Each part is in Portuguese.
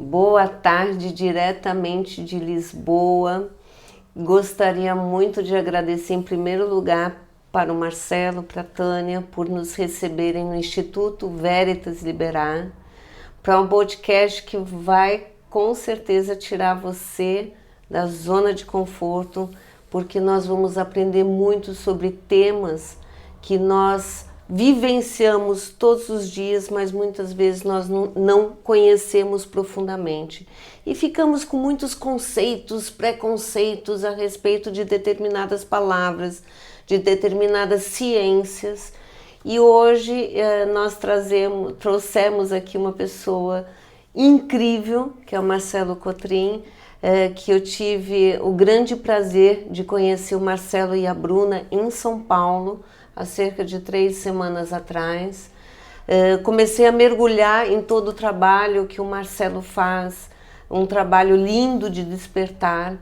Boa tarde, diretamente de Lisboa. Gostaria muito de agradecer em primeiro lugar para o Marcelo, para a Tânia, por nos receberem no Instituto Veritas Liberar, para um podcast que vai com certeza tirar você da zona de conforto, porque nós vamos aprender muito sobre temas que nós vivenciamos todos os dias, mas muitas vezes nós não conhecemos profundamente. E ficamos com muitos conceitos, preconceitos a respeito de determinadas palavras, de determinadas ciências. E hoje nós trouxemos aqui uma pessoa incrível, que é o Marcelo Cotrim, que eu tive o grande prazer de conhecer o Marcelo e a Bruna em São Paulo, há cerca de 3 semanas atrás. Comecei a mergulhar em todo o trabalho que o Marcelo faz, um trabalho lindo de despertar,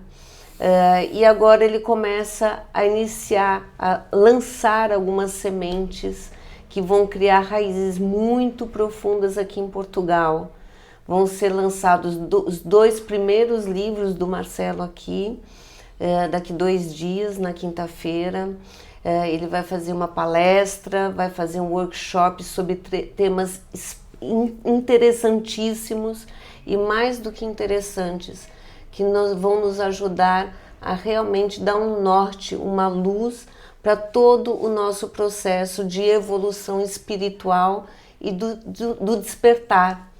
e agora ele começa a iniciar, a lançar algumas sementes que vão criar raízes muito profundas aqui em Portugal. Vão ser lançados os 2 primeiros livros do Marcelo aqui, daqui 2 dias, na quinta-feira. Ele vai fazer uma palestra, vai fazer um workshop sobre temas interessantíssimos e mais do que interessantes, que vão nos ajudar a realmente dar um norte, uma luz para todo o nosso processo de evolução espiritual e do despertar.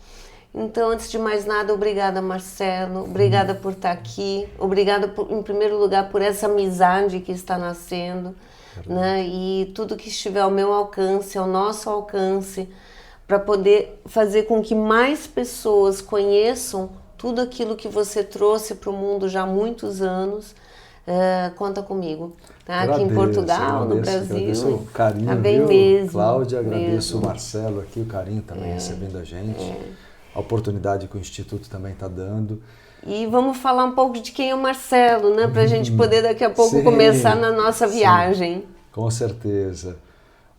Então, antes de mais nada, obrigada, Marcelo, obrigada por estar aqui, obrigada, em primeiro lugar, por essa amizade que está nascendo, né? E tudo que estiver ao meu alcance, ao nosso alcance, para poder fazer com que mais pessoas conheçam tudo aquilo que você trouxe para o mundo já há muitos anos. Conta comigo, tá? Aqui em Portugal, no Brasil. Agradeço o carinho, tá bem viu, mesmo, Cláudia? Agradeço mesmo. o Marcelo aqui, o carinho também recebendo a gente. A oportunidade que o Instituto também está dando. E vamos falar um pouco de quem é o Marcelo, né? Para a gente poder daqui a pouco começar na nossa viagem. Com certeza.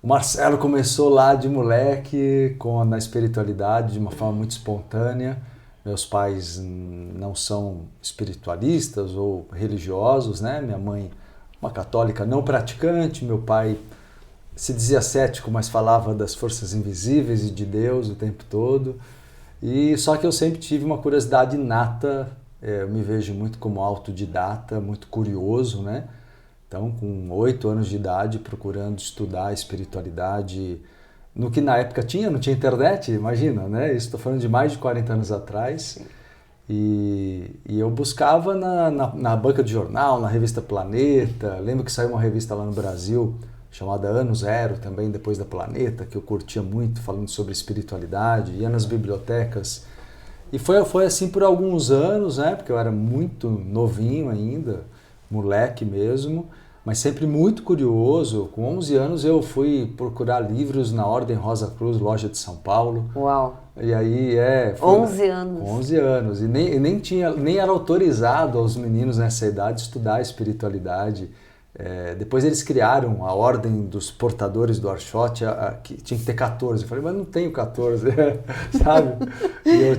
O Marcelo começou lá de moleque, na espiritualidade, de uma forma muito espontânea. Meus pais não são espiritualistas ou religiosos, né? Minha mãe, uma católica não praticante, meu pai se dizia cético, mas falava das forças invisíveis e de Deus o tempo todo. E só que eu sempre tive uma curiosidade inata, eu me vejo muito como autodidata, muito curioso, né? Então, com 8 anos de idade, procurando estudar a espiritualidade, no que na época não tinha internet, imagina, né? Isso estou falando de mais de 40 anos atrás. E eu buscava na banca de jornal, na revista Planeta. Lembro que saiu uma revista lá no Brasil, chamada Ano Zero, também depois da Planeta, que eu curtia muito, falando sobre espiritualidade, ia nas bibliotecas. E foi assim por alguns anos, né? Porque eu era muito novinho ainda, moleque mesmo, mas sempre muito curioso. Com 11 anos eu fui procurar livros na Ordem Rosa Cruz, loja de São Paulo. Uau! E aí 11 anos. 11 anos. E nem era autorizado aos meninos nessa idade estudar espiritualidade. Depois eles criaram a Ordem dos Portadores do Archote, que tinha que ter 14. Eu falei, mas não tenho 14, sabe?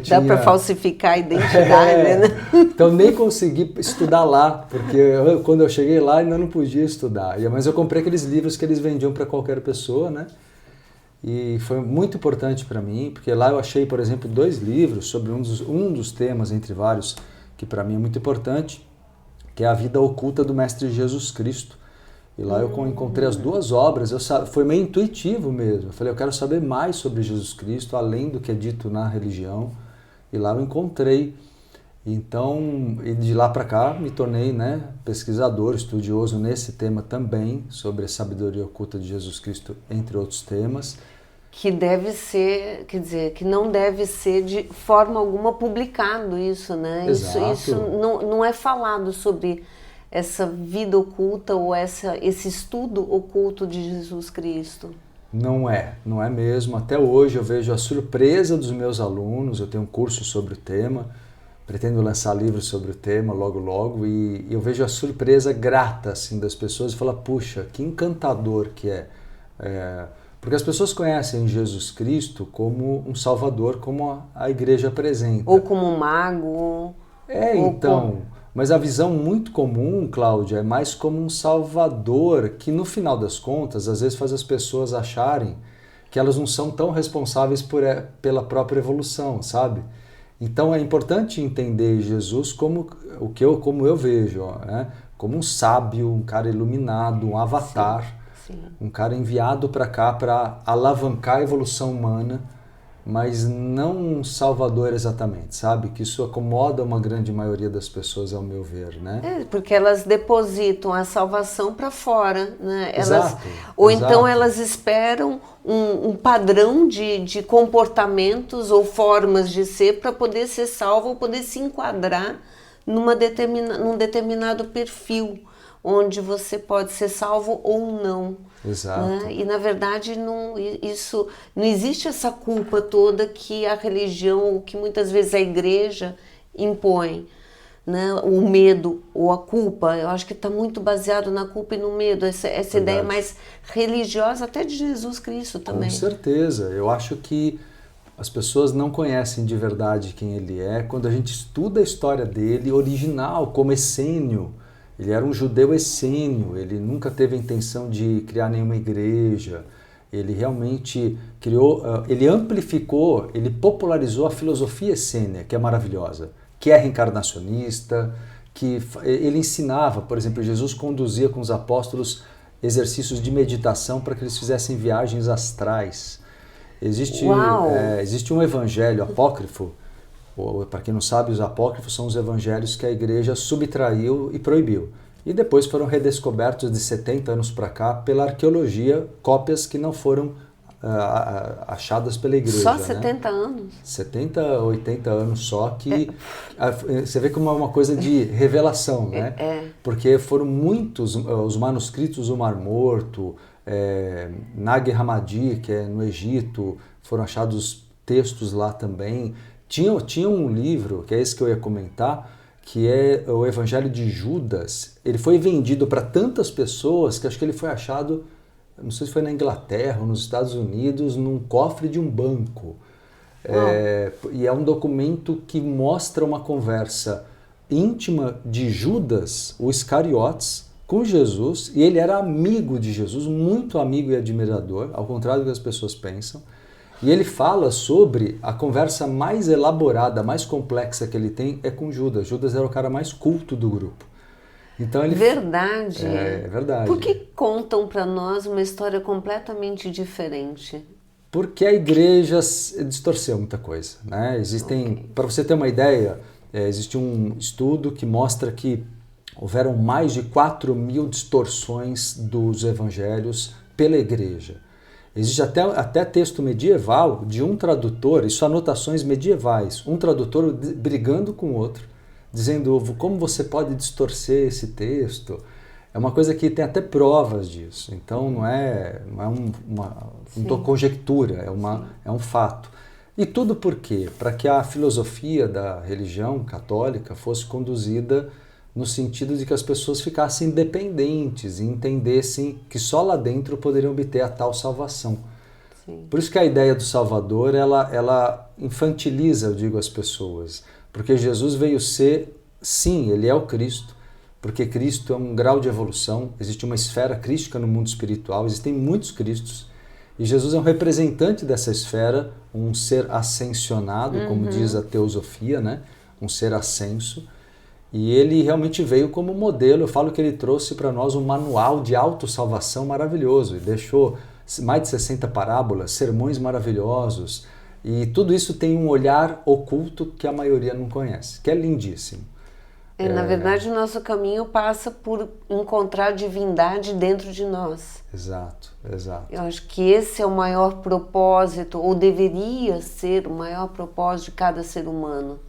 Dá para falsificar a identidade, né? Então nem consegui estudar lá, porque quando eu cheguei lá ainda não podia estudar. Mas eu comprei aqueles livros que eles vendiam para qualquer pessoa, né? E foi muito importante para mim, porque lá eu achei, por exemplo, 2 livros sobre um dos temas, entre vários, que para mim é muito importante, que é a vida oculta do Mestre Jesus Cristo. E lá eu encontrei as 2 obras, foi meio intuitivo mesmo. Eu falei, eu quero saber mais sobre Jesus Cristo, além do que é dito na religião. E lá eu encontrei. Então, e de lá para cá, me tornei, né, pesquisador, estudioso nesse tema também, sobre a sabedoria oculta de Jesus Cristo, entre outros temas. Que deve ser, quer dizer, que não deve ser de forma alguma publicado isso, né? Exato. Isso não é falado sobre essa vida oculta ou esse estudo oculto de Jesus Cristo. Não é mesmo. Até hoje eu vejo a surpresa dos meus alunos, eu tenho um curso sobre o tema, pretendo lançar livros sobre o tema logo, e eu vejo a surpresa grata assim, das pessoas e falar, puxa, que encantador que é Porque as pessoas conhecem Jesus Cristo como um Salvador, como a igreja apresenta. Ou como um mago. Então, mas a visão muito comum, Cláudia, é mais como um Salvador, que no final das contas, às vezes faz as pessoas acharem que elas não são tão responsáveis pela própria evolução, sabe? Então é importante entender Jesus como eu vejo, né? Como um sábio, um cara iluminado, um avatar, Sim. um cara enviado para cá para alavancar a evolução humana, mas não um salvador exatamente, sabe? Que isso acomoda uma grande maioria das pessoas, ao meu ver, né? Porque elas depositam a salvação para fora, né? Exato. Então elas esperam um padrão de comportamentos ou formas de ser para poder ser salvo ou poder se enquadrar num determinado perfil, onde você pode ser salvo ou não. Exato. Né? E na verdade não existe essa culpa toda que a religião, que muitas vezes a igreja impõe, né? O medo ou a culpa, eu acho que está muito baseado na culpa e no medo, essa ideia mais religiosa até de Jesus Cristo também. Com certeza, eu acho que as pessoas não conhecem de verdade quem ele é quando a gente estuda a história dele original, como essênio. Ele era um judeu essênio, ele nunca teve a intenção de criar nenhuma igreja, ele realmente criou, ele amplificou, ele popularizou a filosofia essênia, que é maravilhosa, que é reencarnacionista, que ele ensinava, por exemplo, Jesus conduzia com os apóstolos exercícios de meditação para que eles fizessem viagens astrais. Existe um evangelho apócrifo. Para quem não sabe, os apócrifos são os evangelhos que a igreja subtraiu e proibiu. E depois foram redescobertos de 70 anos para cá pela arqueologia, cópias que não foram achadas pela igreja. Só 70 anos? 70, 80 anos só, que você vê como é uma coisa de revelação, né? Porque foram muitos os manuscritos do Mar Morto, Nag Hammadi, que é no Egito, foram achados textos lá também. Tinha um livro, que é esse que eu ia comentar, que é o Evangelho de Judas. Ele foi vendido para tantas pessoas que acho que ele foi achado, não sei se foi na Inglaterra ou nos Estados Unidos, num cofre de um banco. E é um documento que mostra uma conversa íntima de Judas, o Iscariotes, com Jesus, e ele era amigo de Jesus, muito amigo e admirador, ao contrário do que as pessoas pensam. E ele fala sobre a conversa mais elaborada, mais complexa que ele tem é com Judas. Judas era o cara mais culto do grupo. Então ele... Verdade. É verdade. Por que contam para nós uma história completamente diferente? Porque a igreja distorceu muita coisa, né? Para você ter uma ideia, existe um estudo que mostra que houveram mais de 4.000 distorções dos evangelhos pela igreja. Existe até texto medieval de um tradutor, isso anotações medievais, um tradutor brigando com o outro, dizendo como você pode distorcer esse texto. É uma coisa que tem até provas disso, então não é uma conjectura, é um fato. E tudo por quê? Para que a filosofia da religião católica fosse conduzida no sentido de que as pessoas ficassem independentes e entendessem que só lá dentro poderiam obter a tal salvação. Sim. Por isso que a ideia do Salvador, ela infantiliza, eu digo, as pessoas. Porque Jesus veio ser, sim, ele é o Cristo, porque Cristo é um grau de evolução, existe uma esfera crística no mundo espiritual, existem muitos Cristos, e Jesus é um representante dessa esfera, um ser ascensionado, como diz a teosofia, né? Um ser ascenso. E ele realmente veio como modelo. Eu falo que ele trouxe para nós um manual de autossalvação maravilhoso. Ele deixou mais de 60 parábolas, sermões maravilhosos. E tudo isso tem um olhar oculto que a maioria não conhece, que é lindíssimo. Na verdade, o nosso caminho passa por encontrar divindade dentro de nós. Exato. Eu acho que esse é o maior propósito, ou deveria ser o maior propósito de cada ser humano.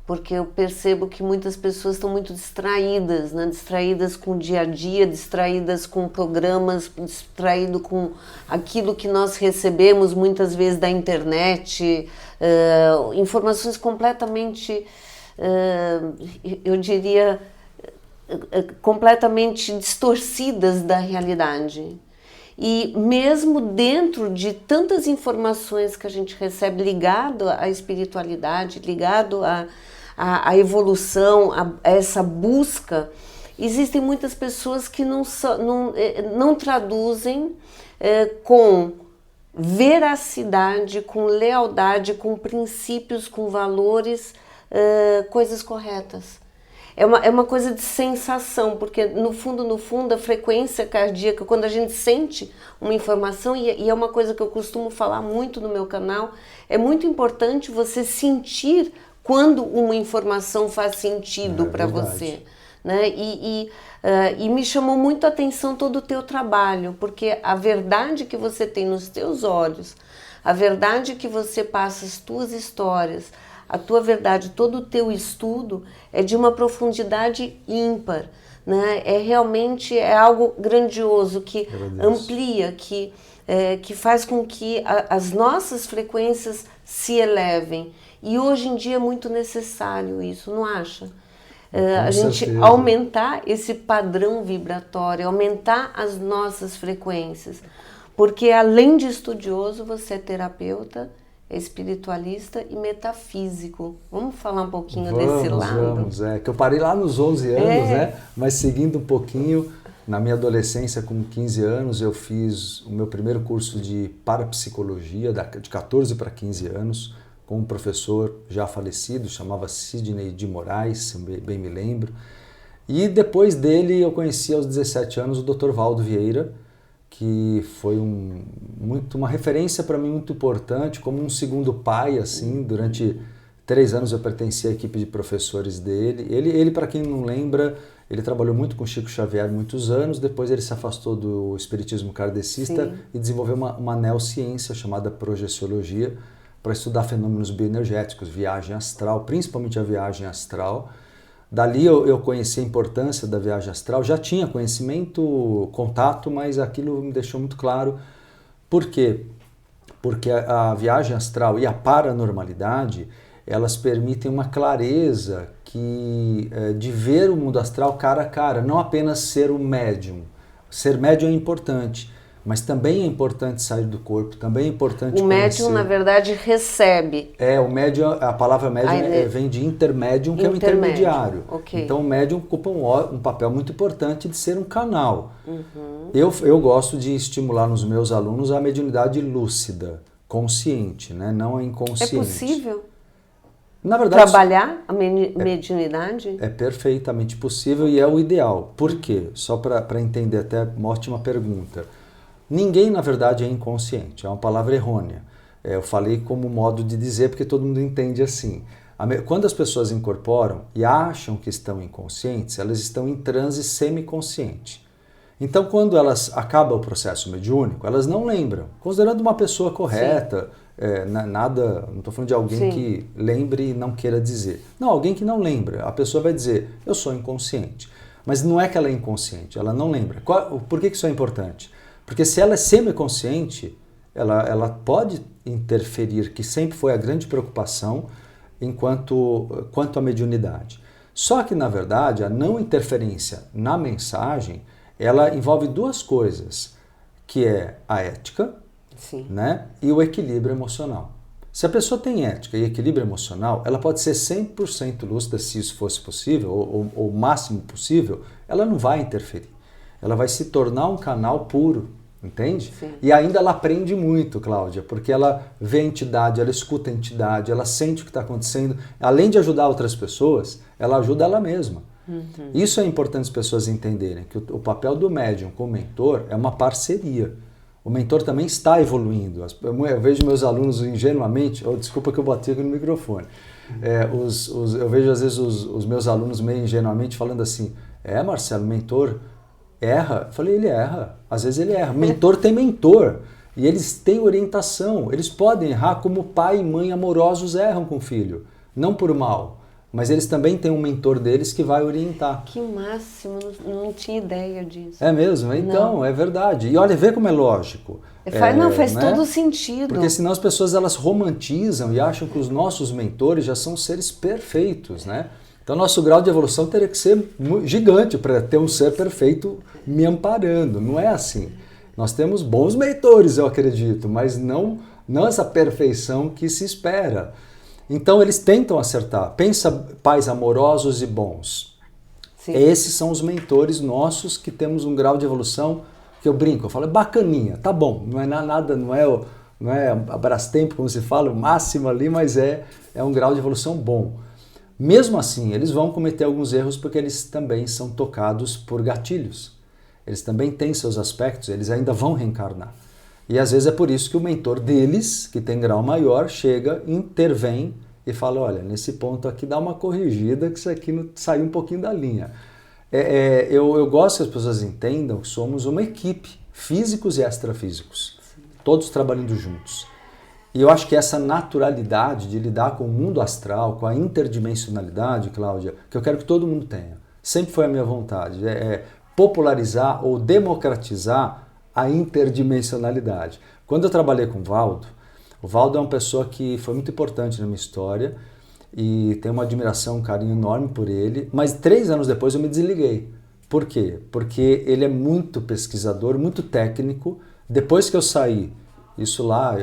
Porque eu percebo que muitas pessoas estão muito distraídas, né? Distraídas com o dia a dia, distraídas com programas, distraídas com aquilo que nós recebemos muitas vezes da internet, informações completamente, eu diria, completamente distorcidas da realidade. E mesmo dentro de tantas informações que a gente recebe ligado à espiritualidade, ligado à evolução, a essa busca, existem muitas pessoas que não traduzem com veracidade, com lealdade, com princípios, com valores, coisas corretas. É uma coisa de sensação, porque no fundo, a frequência cardíaca, quando a gente sente uma informação, e é uma coisa que eu costumo falar muito no meu canal, é muito importante você sentir quando uma informação faz sentido para você. Né? E me chamou muito a atenção todo o teu trabalho, porque a verdade que você tem nos teus olhos, a verdade que você passa, as tuas histórias, a tua verdade, todo o teu estudo é de uma profundidade ímpar, né? Realmente algo grandioso que amplia, que faz com que as nossas frequências se elevem. E hoje em dia é muito necessário isso, não acha? A gente aumentar esse padrão vibratório, aumentar as nossas frequências. Porque além de estudioso, você é terapeuta, é espiritualista e metafísico. Vamos falar um pouquinho desse lado? Vamos, que eu parei lá nos 11 anos, né? Mas seguindo um pouquinho, na minha adolescência, com 15 anos, eu fiz o meu primeiro curso de parapsicologia, de 14 para 15 anos, com um professor já falecido, chamava Sidney de Moraes, se bem me lembro. E depois dele eu conheci aos 17 anos o Dr. Valdo Vieira, que foi uma referência para mim muito importante, como um segundo pai, assim. Durante 3 anos eu pertenci à equipe de professores dele. Ele, para quem não lembra, ele trabalhou muito com Chico Xavier muitos anos, depois ele se afastou do espiritismo kardecista e desenvolveu uma neociência chamada projeciologia, para estudar fenômenos bioenergéticos, viagem astral, principalmente a viagem astral. Dali eu conheci a importância da viagem astral, já tinha conhecimento, contato, mas aquilo me deixou muito claro. Por quê? Porque a viagem astral e a paranormalidade, elas permitem uma clareza de ver o mundo astral cara a cara, não apenas ser o médium. Ser médium é importante, mas também é importante sair do corpo, também é importante O médium, na verdade, recebe. O médium, a palavra médium vem de intermédium, que é um intermediário. Okay. Então o médium ocupa um papel muito importante de ser um canal. Eu gosto de estimular nos meus alunos a mediunidade lúcida, consciente, né? Não a inconsciente. É possível? Na verdade, trabalhar a mediunidade? É perfeitamente possível e é o ideal. Por quê? Só para entender, até uma ótima pergunta. Ninguém, na verdade, é inconsciente. É uma palavra errônea. Eu falei como modo de dizer porque todo mundo entende assim. Quando as pessoas incorporam e acham que estão inconscientes, elas estão em transe semiconsciente. Então, quando elas acabam o processo mediúnico, elas não lembram. Considerando uma pessoa correta, não estou falando de alguém que lembre e não queira dizer. Não, alguém que não lembra. A pessoa vai dizer, eu sou inconsciente. Mas não é que ela é inconsciente, ela não lembra. Por que isso é importante? Porque se ela é semiconsciente, ela pode interferir, que sempre foi a grande preocupação quanto à mediunidade. Só que, na verdade, a não interferência na mensagem, ela envolve 2 coisas, que é a ética, né, e o equilíbrio emocional. Se a pessoa tem ética e equilíbrio emocional, ela pode ser 100% lúcida, se isso fosse possível, ou o máximo possível, ela não vai interferir. Ela vai se tornar um canal puro, entende? Sim. E ainda ela aprende muito, Cláudia, porque ela vê a entidade, ela escuta a entidade, ela sente o que está acontecendo. Além de ajudar outras pessoas, ela ajuda ela mesma. Isso é importante as pessoas entenderem, que o papel do médium com o mentor é uma parceria. O mentor também está evoluindo. Eu vejo meus alunos ingenuamente, desculpa que eu bati aqui no microfone, eu vejo às vezes os meus alunos meio ingenuamente falando assim, Marcelo, o mentor erra? Eu falei, ele erra, às vezes ele erra. Mentor tem mentor e eles têm orientação, eles podem errar como pai e mãe amorosos erram com o filho, não por mal. Mas eles também têm um mentor deles que vai orientar. Que máximo, não tinha ideia disso. É mesmo? Então, não. É verdade. E olha, vê como é lógico. Faz todo sentido. Porque senão as pessoas elas romantizam e acham que os nossos mentores já são seres perfeitos, né? Então, nosso grau de evolução teria que ser gigante para ter um ser perfeito me amparando. Não é assim. Nós temos bons mentores, eu acredito, mas não essa perfeição que se espera. Então eles tentam acertar. Pensa pais amorosos e bons. Sim. Esses são os mentores nossos que temos um grau de evolução que eu brinco, eu falo, é bacaninha, tá bom, não é nada, não é a Brastemp, como se fala, o máximo ali, mas é um grau de evolução bom. Mesmo assim, eles vão cometer alguns erros porque eles também são tocados por gatilhos. Eles também têm seus aspectos, eles ainda vão reencarnar. E às vezes é por isso que o mentor deles, que tem grau maior, chega, intervém e fala, olha, nesse ponto aqui dá uma corrigida que isso aqui saiu um pouquinho da linha. Eu gosto que as pessoas entendam que somos uma equipe, físicos e extrafísicos, todos trabalhando juntos. E eu acho que essa naturalidade de lidar com o mundo astral, com a interdimensionalidade, Cláudia, que eu quero que todo mundo tenha, sempre foi a minha vontade, popularizar ou democratizar a interdimensionalidade. Quando eu trabalhei com o Valdo é uma pessoa que foi muito importante na minha história e tenho uma admiração, um carinho enorme por ele, mas 3 anos depois eu me desliguei. Por quê? Porque ele é muito pesquisador, muito técnico. Depois que eu saí, isso lá,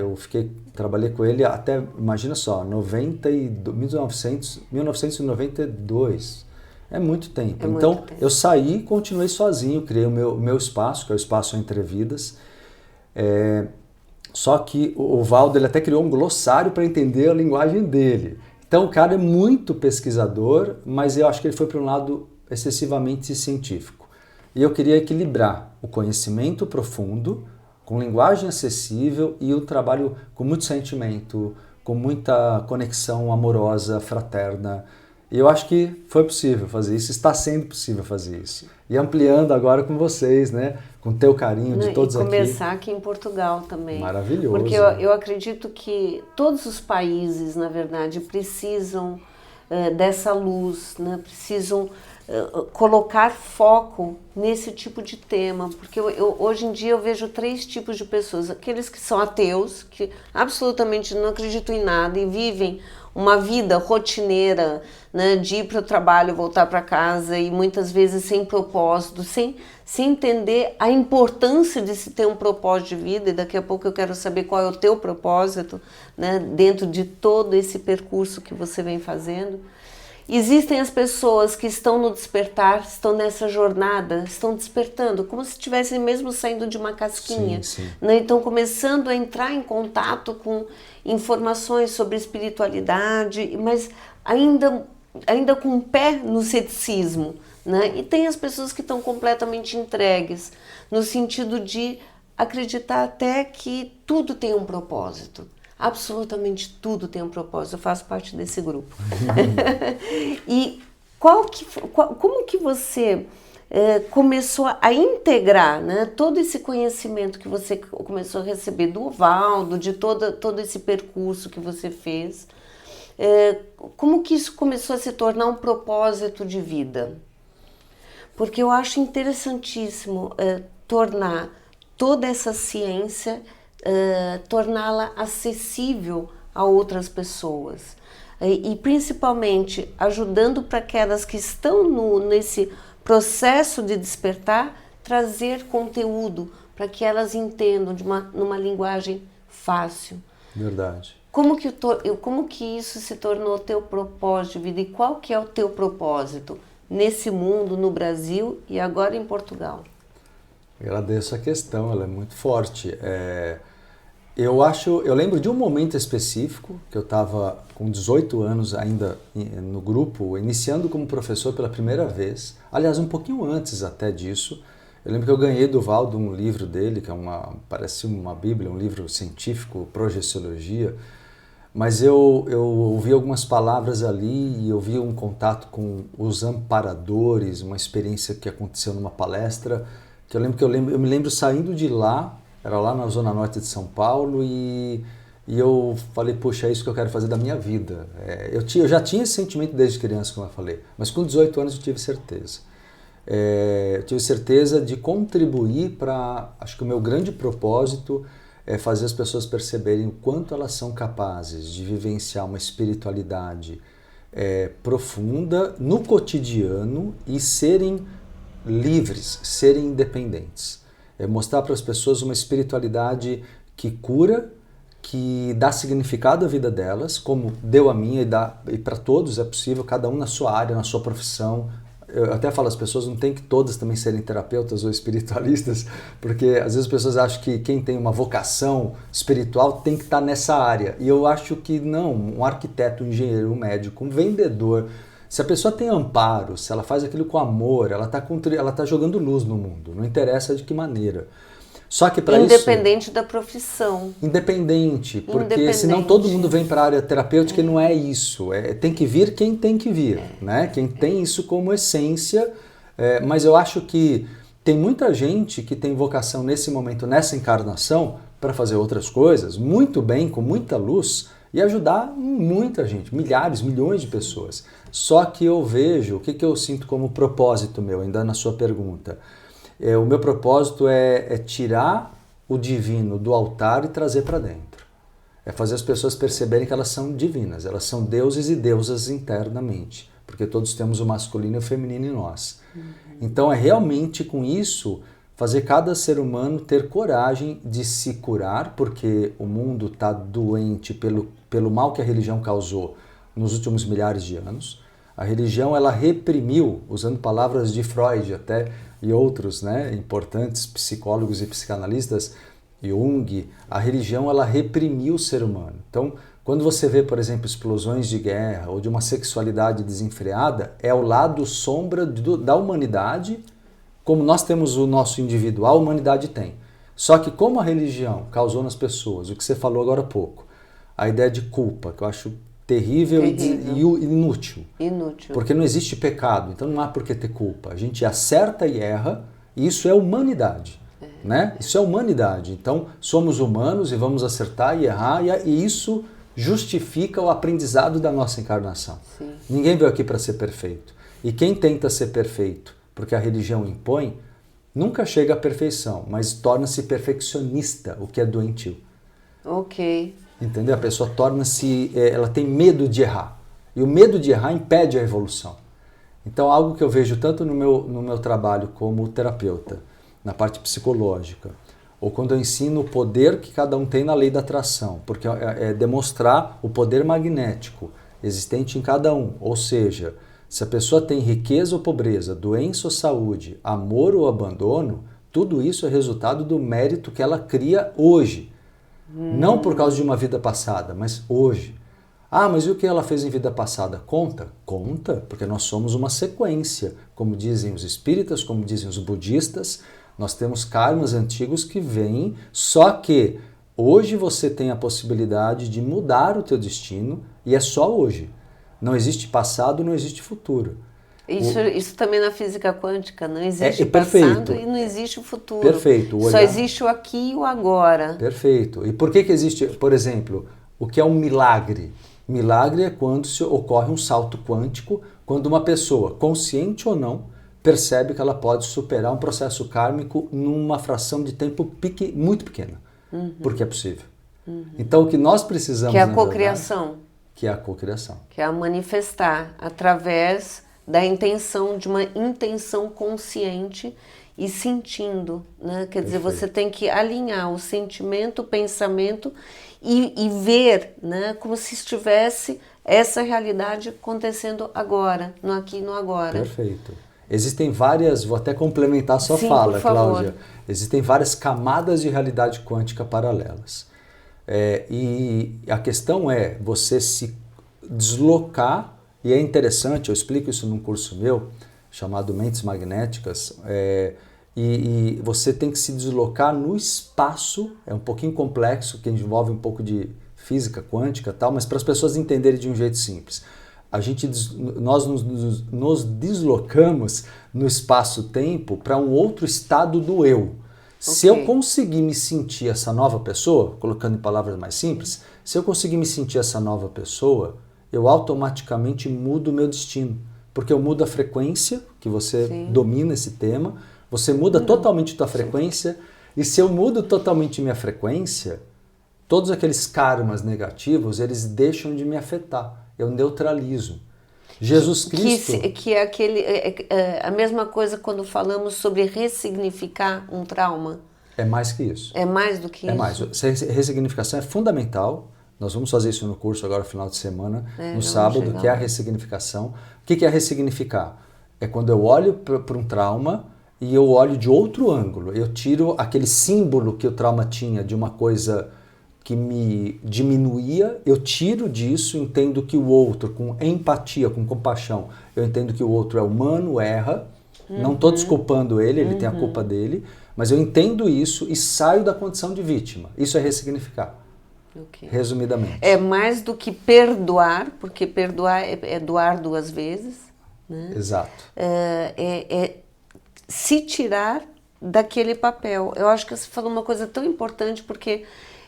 trabalhei com ele até, imagina só, 1992. É muito tempo. Então, eu saí e continuei sozinho, criei o meu espaço, que é o Espaço Entre Vidas. Só que o Valdo ele até criou um glossário para entender a linguagem dele. Então, o cara é muito pesquisador, mas eu acho que ele foi para um lado excessivamente científico. E eu queria equilibrar o conhecimento profundo com linguagem acessível e o trabalho com muito sentimento, com muita conexão amorosa, fraterna. E eu acho que foi possível fazer isso, está sendo possível fazer isso. E ampliando agora com vocês, né? Com o teu carinho de todos aqui. E começar aqui em Portugal também. Maravilhoso. Porque eu acredito que todos os países, na verdade, precisam dessa luz, né? Precisam colocar foco nesse tipo de tema, porque hoje em dia eu vejo 3 tipos de pessoas: aqueles que são ateus, que absolutamente não acreditam em nada e vivem uma vida rotineira, né, de ir para o trabalho, voltar para casa e muitas vezes sem propósito, sem entender a importância de se ter um propósito de vida. E daqui a pouco eu quero saber qual é o teu propósito, né, dentro de todo esse percurso que você vem fazendo. Existem as pessoas que estão no despertar, estão nessa jornada, estão despertando, como se estivessem mesmo saindo de uma casquinha. Sim, sim. Né? Então começando a entrar em contato com informações sobre espiritualidade, mas ainda com um pé no ceticismo. Né? E tem as pessoas que estão completamente entregues, no sentido de acreditar até que tudo tem um propósito. Absolutamente tudo tem um propósito, eu faço parte desse grupo. E como que você começou a integrar, né, todo esse conhecimento que você começou a receber do Valdo, de todo esse percurso que você fez, como que isso começou a se tornar um propósito de vida? Porque eu acho interessantíssimo tornar toda essa ciência, torná-la acessível a outras pessoas e principalmente ajudando para aquelas que estão nesse processo de despertar, trazer conteúdo para que elas entendam numa linguagem fácil. Verdade. Como que isso se tornou teu propósito de vida e qual que é o teu propósito nesse mundo, no Brasil e agora em Portugal? Agradeço a questão, ela é muito forte. Eu lembro de um momento específico, que eu estava com 18 anos ainda no grupo, iniciando como professor pela primeira vez. Aliás, um pouquinho antes até disso. Eu lembro que eu ganhei do Valdo um livro dele, que parece uma bíblia, um livro científico, Projeciologia. Mas eu ouvi algumas palavras ali e eu vi um contato com os amparadores, uma experiência que aconteceu numa palestra, que eu me lembro saindo de lá. Era lá na Zona Norte de São Paulo e eu falei, poxa, é isso que eu quero fazer da minha vida. Eu já tinha esse sentimento desde criança, como eu falei, mas com 18 anos eu tive certeza. Eu tive certeza de contribuir para, acho que o meu grande propósito é fazer as pessoas perceberem o quanto elas são capazes de vivenciar uma espiritualidade profunda no cotidiano e serem livres, serem independentes. É mostrar para as pessoas uma espiritualidade que cura, que dá significado à vida delas, como deu a minha e para todos é possível, cada um na sua área, na sua profissão. Eu até falo, as pessoas não tem que todas também serem terapeutas ou espiritualistas, porque às vezes as pessoas acham que quem tem uma vocação espiritual tem que estar nessa área. E eu acho que não, um arquiteto, um engenheiro, um médico, um vendedor, se a pessoa tem amparo, se ela faz aquilo com amor, ela tá jogando luz no mundo, não interessa de que maneira. Só que para isso... Independente da profissão. Independente, porque senão todo mundo vem para a área terapêutica e não é isso. Tem que vir quem tem que vir, né? Quem tem isso como essência. Mas eu acho que tem muita gente que tem vocação nesse momento, nessa encarnação, para fazer outras coisas, muito bem, com muita luz, e ajudar muita gente, milhares, milhões de pessoas. Só que eu vejo, o que eu sinto como propósito meu, ainda na sua pergunta, o meu propósito é tirar o divino do altar e trazer para dentro. É fazer as pessoas perceberem que elas são divinas, elas são deuses e deusas internamente, porque todos temos o masculino e o feminino em nós. Então é realmente com isso fazer cada ser humano ter coragem de se curar, porque o mundo está doente pelo mal que a religião causou nos últimos milhares de anos. A religião, ela reprimiu, usando palavras de Freud até, e outros, né, importantes psicólogos e psicanalistas, Jung, a religião, ela reprimiu o ser humano. Então, quando você vê, por exemplo, explosões de guerra ou de uma sexualidade desenfreada, é o lado sombra da humanidade. Como nós temos o nosso individual, a humanidade tem. Só que como a religião causou nas pessoas, o que você falou agora há pouco, a ideia de culpa, que eu acho terrível. E inútil. Inútil. Porque não existe pecado, então não há por que ter culpa. A gente acerta e erra, e isso é humanidade. Né? Isso é humanidade. Então somos humanos e vamos acertar e errar, e isso justifica o aprendizado da nossa encarnação. Sim. Ninguém veio aqui para ser perfeito. E quem tenta ser perfeito, porque a religião impõe, nunca chega à perfeição, mas torna-se perfeccionista, o que é doentio. Ok. Entendeu? A pessoa torna-se, ela tem medo de errar. E o medo de errar impede a evolução. Então, algo que eu vejo tanto no meu trabalho como terapeuta, na parte psicológica, ou quando eu ensino o poder que cada um tem na lei da atração, porque é demonstrar o poder magnético existente em cada um. Ou seja, se a pessoa tem riqueza ou pobreza, doença ou saúde, amor ou abandono, tudo isso é resultado do mérito que ela cria hoje. Não por causa de uma vida passada, mas hoje. Ah, mas e o que ela fez em vida passada? Conta? Conta, porque nós somos uma sequência. Como dizem os espíritas, como dizem os budistas, nós temos karmas antigos que vêm, só que hoje você tem a possibilidade de mudar o teu destino e é só hoje. Não existe passado, não existe futuro. Isso também na física quântica, não existe perfeito. Passado e não existe o futuro. Perfeito. Só existe o aqui e o agora. Perfeito. E por que existe, por exemplo, o que é um milagre? Milagre é quando ocorre um salto quântico, quando uma pessoa, consciente ou não, percebe que ela pode superar um processo kármico numa fração de tempo muito pequena. Porque é possível. Então o que nós precisamos... Que é a cocriação. Que é a cocriação. Que é a manifestar através da intenção, de uma intenção consciente e sentindo, né? Quer dizer, você tem que alinhar o sentimento, o pensamento e ver, né? Como se estivesse essa realidade acontecendo agora, no aqui e no agora. Perfeito. Existem várias, vou até complementar a sua Sim, fala, por favor. Cláudia. Existem várias camadas de realidade quântica paralelas. E a questão é você se deslocar, e é interessante, eu explico isso num curso meu, chamado Mentes Magnéticas, e você tem que se deslocar no espaço, é um pouquinho complexo, que envolve um pouco de física quântica e tal, mas para as pessoas entenderem de um jeito simples. Nós nos deslocamos no espaço-tempo para um outro estado do eu. Se eu conseguir me sentir essa nova pessoa, colocando em palavras mais simples, se eu conseguir me sentir essa nova pessoa, eu automaticamente mudo o meu destino. Porque eu mudo a frequência, que você domina esse tema, você muda totalmente a tua frequência, e se eu mudo totalmente minha frequência, todos aqueles karmas negativos, eles deixam de me afetar. Eu neutralizo. Jesus Cristo... Que é a mesma coisa quando falamos sobre ressignificar um trauma. É mais que isso. É mais do que É isso? mais. Ressignificação é fundamental. Nós vamos fazer isso no curso agora, no final de semana, no sábado, que é a ressignificação. O que é ressignificar? É quando eu olho para um trauma e eu olho de outro ângulo. Eu tiro aquele símbolo que o trauma tinha de uma coisa que me diminuía, eu tiro disso, entendo que o outro, com empatia, com compaixão, eu entendo que o outro é humano, erra, não estou desculpando ele, ele tem a culpa dele, mas eu entendo isso e saio da condição de vítima. Isso é ressignificar, resumidamente. É mais do que perdoar, porque perdoar é doar duas vezes, né? Exato. É se tirar daquele papel. Eu acho que você falou uma coisa tão importante, porque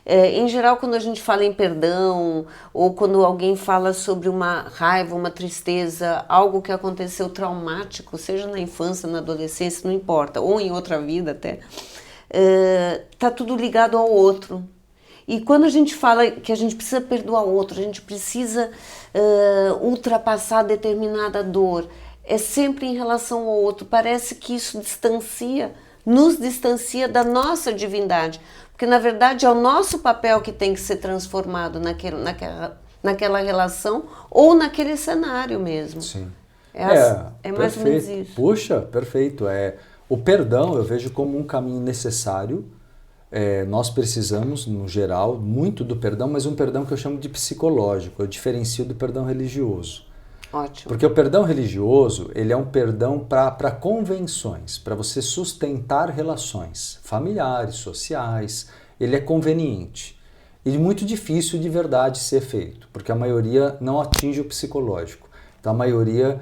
em geral, quando a gente fala em perdão, ou quando alguém fala sobre uma raiva, uma tristeza, algo que aconteceu traumático, seja na infância, na adolescência, não importa, ou em outra vida até, tá tudo ligado ao outro. E quando a gente fala que a gente precisa perdoar o outro, a gente precisa ultrapassar determinada dor, é sempre em relação ao outro. Parece que isso nos distancia da nossa divindade. Porque, na verdade, é o nosso papel que tem que ser transformado naquela relação ou naquele cenário mesmo. Sim. É mais ou menos isso. Puxa, perfeito. O perdão eu vejo como um caminho necessário. Nós precisamos, no geral, muito do perdão, mas um perdão que eu chamo de psicológico. Eu diferencio do perdão religioso. Ótimo. Porque o perdão religioso, ele é um perdão para convenções, para você sustentar relações familiares, sociais. Ele é conveniente e muito difícil de verdade ser feito, porque a maioria não atinge o psicológico. Então a maioria,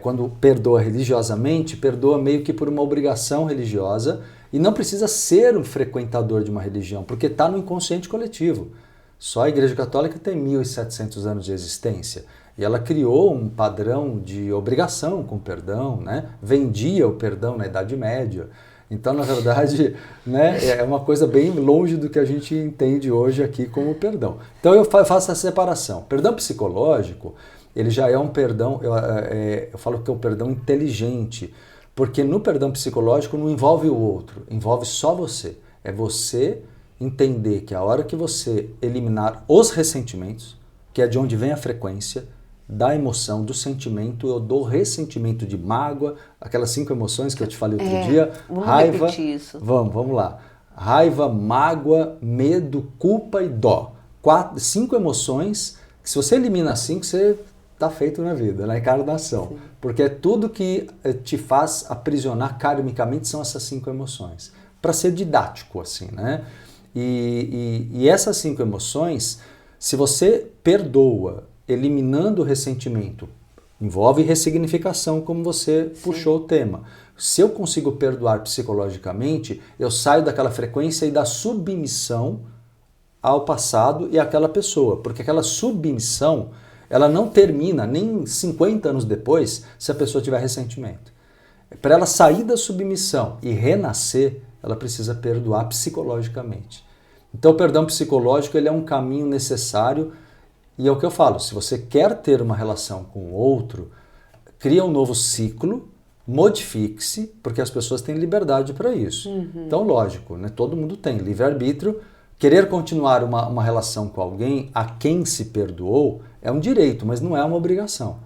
quando perdoa religiosamente, perdoa meio que por uma obrigação religiosa e não precisa ser um frequentador de uma religião, porque está no inconsciente coletivo. Só a Igreja Católica tem 1.700 anos de existência. E ela criou um padrão de obrigação com o perdão, né? Vendia o perdão na Idade Média. Então, na verdade, né, é uma coisa bem longe do que a gente entende hoje aqui como perdão. Então, eu faço essa separação. Perdão psicológico, ele já é um perdão, eu falo que é um perdão inteligente, porque no perdão psicológico não envolve o outro, envolve só você. É você entender que a hora que você eliminar os ressentimentos, que é de onde vem a frequência, da emoção, do sentimento, eu dou ressentimento de mágoa, aquelas 5 emoções que eu te falei outro dia, raiva, repetir isso. Vamos lá, raiva, mágoa, medo, culpa e dó, 5 emoções, que se você elimina 5, você está feito na vida, na encarnação, sim. Porque é tudo que te faz aprisionar karmicamente são essas 5 emoções, para ser didático assim, né? E essas 5 emoções, se você perdoa, eliminando o ressentimento, envolve ressignificação, como você sim. Puxou o tema. Se eu consigo perdoar psicologicamente, eu saio daquela frequência e da submissão ao passado e àquela pessoa, porque aquela submissão, ela não termina nem 50 anos depois se a pessoa tiver ressentimento. Para ela sair da submissão e renascer, ela precisa perdoar psicologicamente. Então o perdão psicológico ele é um caminho necessário. E é o que eu falo, se você quer ter uma relação com o outro, cria um novo ciclo, modifique-se, porque as pessoas têm liberdade para isso. Uhum. Então, lógico, né? Todo mundo tem livre-arbítrio. Querer continuar uma relação com alguém a quem se perdoou é um direito, mas não é uma obrigação.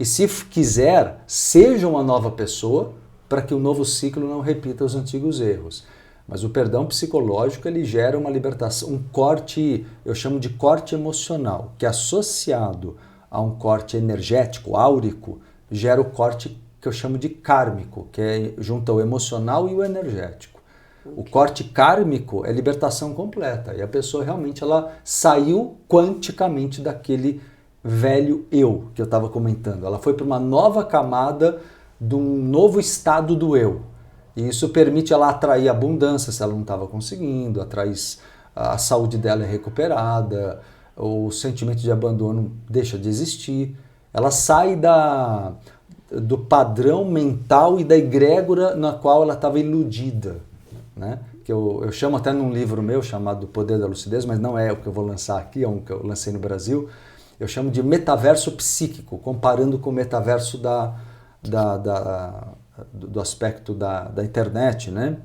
E se quiser, seja uma nova pessoa para que o novo ciclo não repita os antigos erros. Mas o perdão psicológico ele gera uma libertação, um corte, eu chamo de corte emocional, que associado a um corte energético, áurico, gera o corte que eu chamo de kármico, que junta o emocional e o energético. Okay. O corte kármico é libertação completa e a pessoa realmente ela saiu quanticamente daquele velho eu que eu estava comentando. Ela foi para uma nova camada de um novo estado do eu. E isso permite ela atrair abundância se ela não estava conseguindo, atrair a saúde dela é recuperada, o sentimento de abandono deixa de existir. Ela sai do padrão mental e da egrégora na qual ela estava iludida. Né? Que eu chamo até num livro meu chamado O Poder da Lucidez, mas não é o que eu vou lançar aqui, é um que eu lancei no Brasil. Eu chamo de metaverso psíquico, comparando com o metaverso do aspecto da internet, né?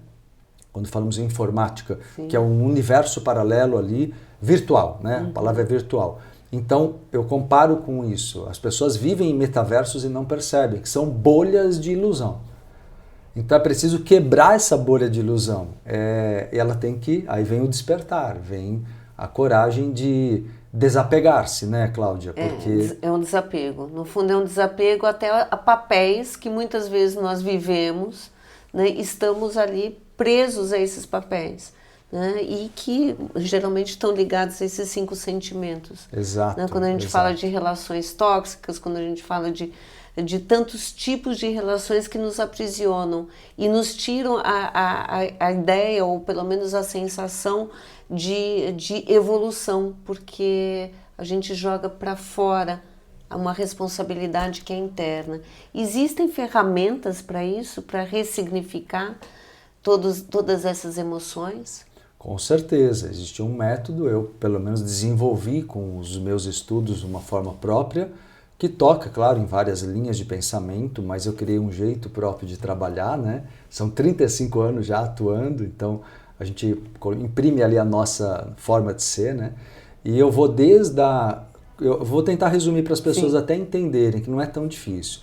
quando falamos em informática, Sim. que é um universo paralelo ali, virtual, né? A palavra é virtual. Então, eu comparo com isso. As pessoas vivem em metaversos e não percebem, que são bolhas de ilusão. Então, é preciso quebrar essa bolha de ilusão. Ela tem que... Aí vem o despertar, vem a coragem de desapegar-se, né, Cláudia? Porque... É um desapego. No fundo, é um desapego até a papéis que muitas vezes nós vivemos, né? Estamos ali presos a esses papéis. Né? E que geralmente estão ligados a esses 5 sentimentos. Exato. Né? Quando a gente fala de relações tóxicas, quando a gente fala de tantos tipos de relações que nos aprisionam e nos tiram a ideia, ou pelo menos a sensação de evolução, porque a gente joga para fora uma responsabilidade que é interna. Existem ferramentas para isso, para ressignificar todas essas emoções? Com certeza, existe um método, eu pelo menos desenvolvi com os meus estudos de uma forma própria, que toca, claro, em várias linhas de pensamento, mas eu criei um jeito próprio de trabalhar, né? São 35 anos já atuando, então a gente imprime ali a nossa forma de ser, né? E eu vou eu vou tentar resumir para as pessoas até entenderem que não é tão difícil.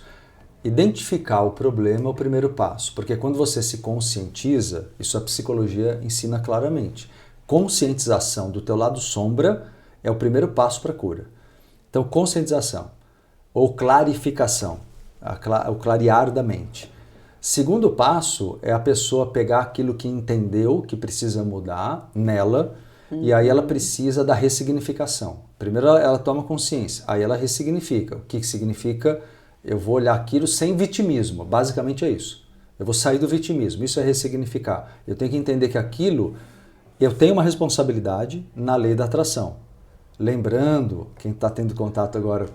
Identificar o problema é o primeiro passo, porque quando você se conscientiza, isso a psicologia ensina claramente. Conscientização do teu lado sombra é o primeiro passo para a cura. Então, conscientização ou clarificação, o clarear da mente. Segundo passo é a pessoa pegar aquilo que entendeu que precisa mudar nela, e aí ela precisa da ressignificação. Primeiro ela toma consciência, aí ela ressignifica. O que significa? Eu vou olhar aquilo sem vitimismo, basicamente é isso. Eu vou sair do vitimismo, isso é ressignificar. Eu tenho que entender que aquilo, eu tenho uma responsabilidade na lei da atração. Lembrando, quem está tendo contato agora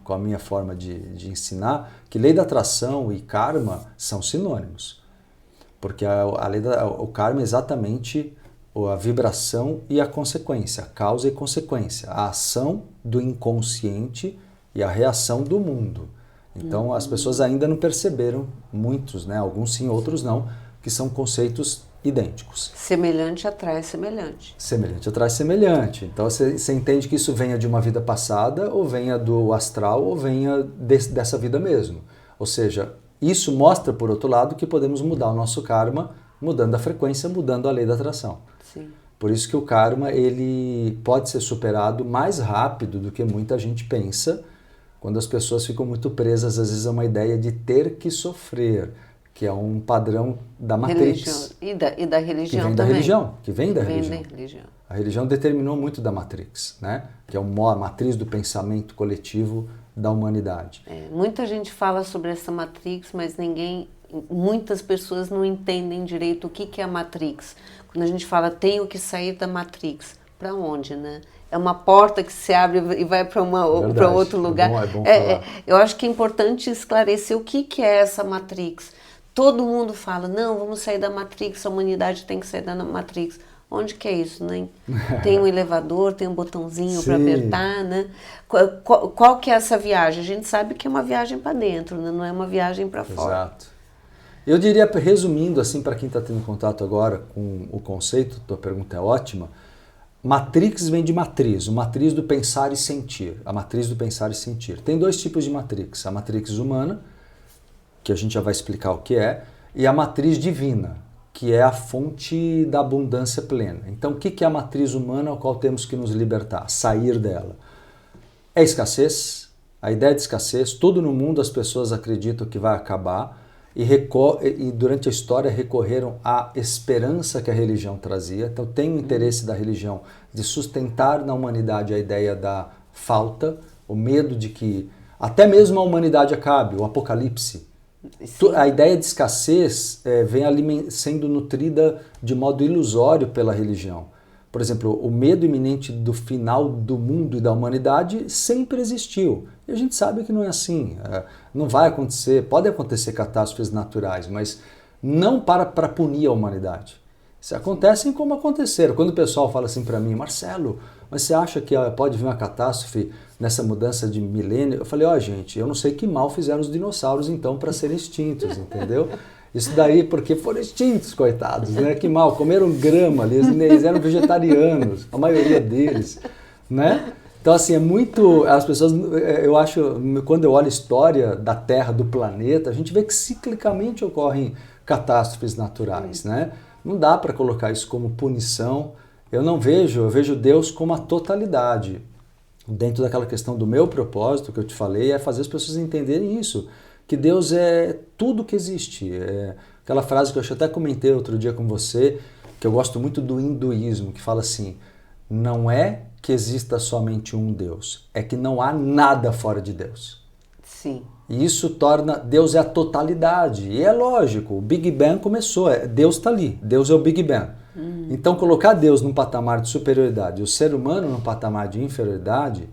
com a minha forma de ensinar, que lei da atração e karma são sinônimos. Porque o karma é exatamente a vibração e a consequência, a causa e consequência, a ação do inconsciente e a reação do mundo. Então as pessoas ainda não perceberam, muitos, né? Alguns sim, outros não, que são conceitos idênticos. Semelhante atrai semelhante. Semelhante atrai semelhante. Então você entende que isso venha de uma vida passada, ou venha do astral, ou venha dessa vida mesmo. Ou seja, isso mostra, por outro lado, que podemos mudar o nosso karma, mudando a frequência, mudando a lei da atração. Sim. Por isso que o karma ele pode ser superado mais rápido do que muita gente pensa, quando as pessoas ficam muito presas, às vezes, a uma ideia de ter que sofrer, que é um padrão da Matrix. E da religião que vem também. Da religião, que vem da religião. religião. A religião determinou muito da Matrix, né? Que é a matriz do pensamento coletivo da humanidade. Muita gente fala sobre essa Matrix, mas muitas pessoas não entendem direito o que é a Matrix. Quando a gente fala tenho que sair da Matrix, para onde, né? É uma porta que se abre e vai para outro lugar. É bom falar. Eu acho que é importante esclarecer o que é essa Matrix. Todo mundo fala, não, vamos sair da Matrix, a humanidade tem que sair da Matrix. Onde que é isso, né? Tem um elevador, tem um botãozinho para apertar, né? Qual que é essa viagem? A gente sabe que é uma viagem para dentro, né? Não é uma viagem para fora. Exato. Eu diria, resumindo assim, para quem está tendo contato agora com o conceito, tua pergunta é ótima, Matrix vem de matriz, o matriz do pensar e sentir, a matriz do pensar e sentir. Tem 2 tipos de matrix, a matrix humana, que a gente já vai explicar o que é, e a matriz divina, que é a fonte da abundância plena. Então, o que é a matriz humana ao qual temos que nos libertar, sair dela? É escassez, a ideia de escassez, tudo no mundo as pessoas acreditam que vai acabar, e durante a história recorreram à esperança que a religião trazia. Então tem o interesse da religião de sustentar na humanidade a ideia da falta, o medo de que até mesmo a humanidade acabe, o apocalipse. Sim. A ideia de escassez vem sendo nutrida de modo ilusório pela religião. Por exemplo, o medo iminente do final do mundo e da humanidade sempre existiu. E a gente sabe que não é assim. Não vai acontecer, pode acontecer catástrofes naturais, mas não para punir a humanidade. Se acontecem como aconteceram. Quando o pessoal fala assim para mim, Marcelo, mas você acha que pode vir uma catástrofe nessa mudança de milênio? Eu falei, gente, eu não sei que mal fizeram os dinossauros então para serem extintos, entendeu? Isso daí porque foram extintos, coitados, né? Que mal, comeram grama ali, eles eram vegetarianos, a maioria deles, né? Então, assim, é muito... As pessoas, eu acho, quando eu olho a história da Terra, do planeta, a gente vê que ciclicamente ocorrem catástrofes naturais, né? Não dá para colocar isso como punição. Eu vejo Deus como a totalidade. Dentro daquela questão do meu propósito que eu te falei, é fazer as pessoas entenderem isso, que Deus é tudo que existe. É aquela frase que eu até comentei outro dia com você, que eu gosto muito do hinduísmo, que fala assim, não é que exista somente um Deus, é que não há nada fora de Deus. Sim. E isso torna, Deus é a totalidade, e é lógico, o Big Bang começou, Deus está ali, Deus é o Big Bang. Então colocar Deus num patamar de superioridade e o ser humano num patamar de inferioridade,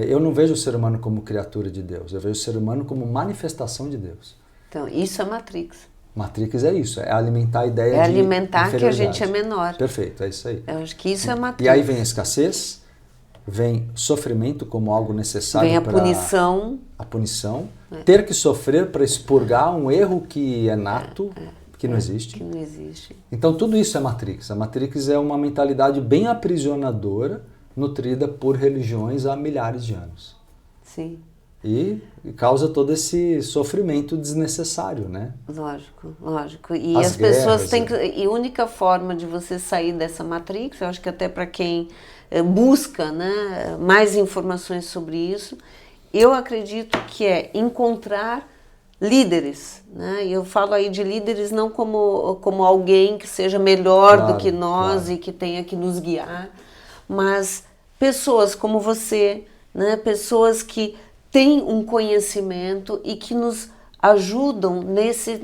eu não vejo o ser humano como criatura de Deus, eu vejo o ser humano como manifestação de Deus. Então, isso é Matrix. Matrix é isso, é alimentar a ideia de alimentar que a gente é menor. Perfeito, é isso aí. Eu acho que isso é Matrix. E aí vem a escassez, vem sofrimento como algo necessário vem para... a punição. Ter que sofrer para expurgar um erro que é nato, que não existe. Que não existe. Então tudo isso é Matrix. A Matrix é uma mentalidade bem aprisionadora, nutrida por religiões há milhares de anos. Sim. E causa todo esse sofrimento desnecessário, né? Lógico, lógico. E As as pessoas guerras, têm que... E a única forma de você sair dessa Matrix, eu acho que até para quem busca, né, mais informações sobre isso, eu acredito que é encontrar líderes, né? E eu falo aí de líderes não como alguém que seja melhor do que nós e que tenha que nos guiar, mas pessoas como você, né? Pessoas que têm um conhecimento e que nos ajudam nesse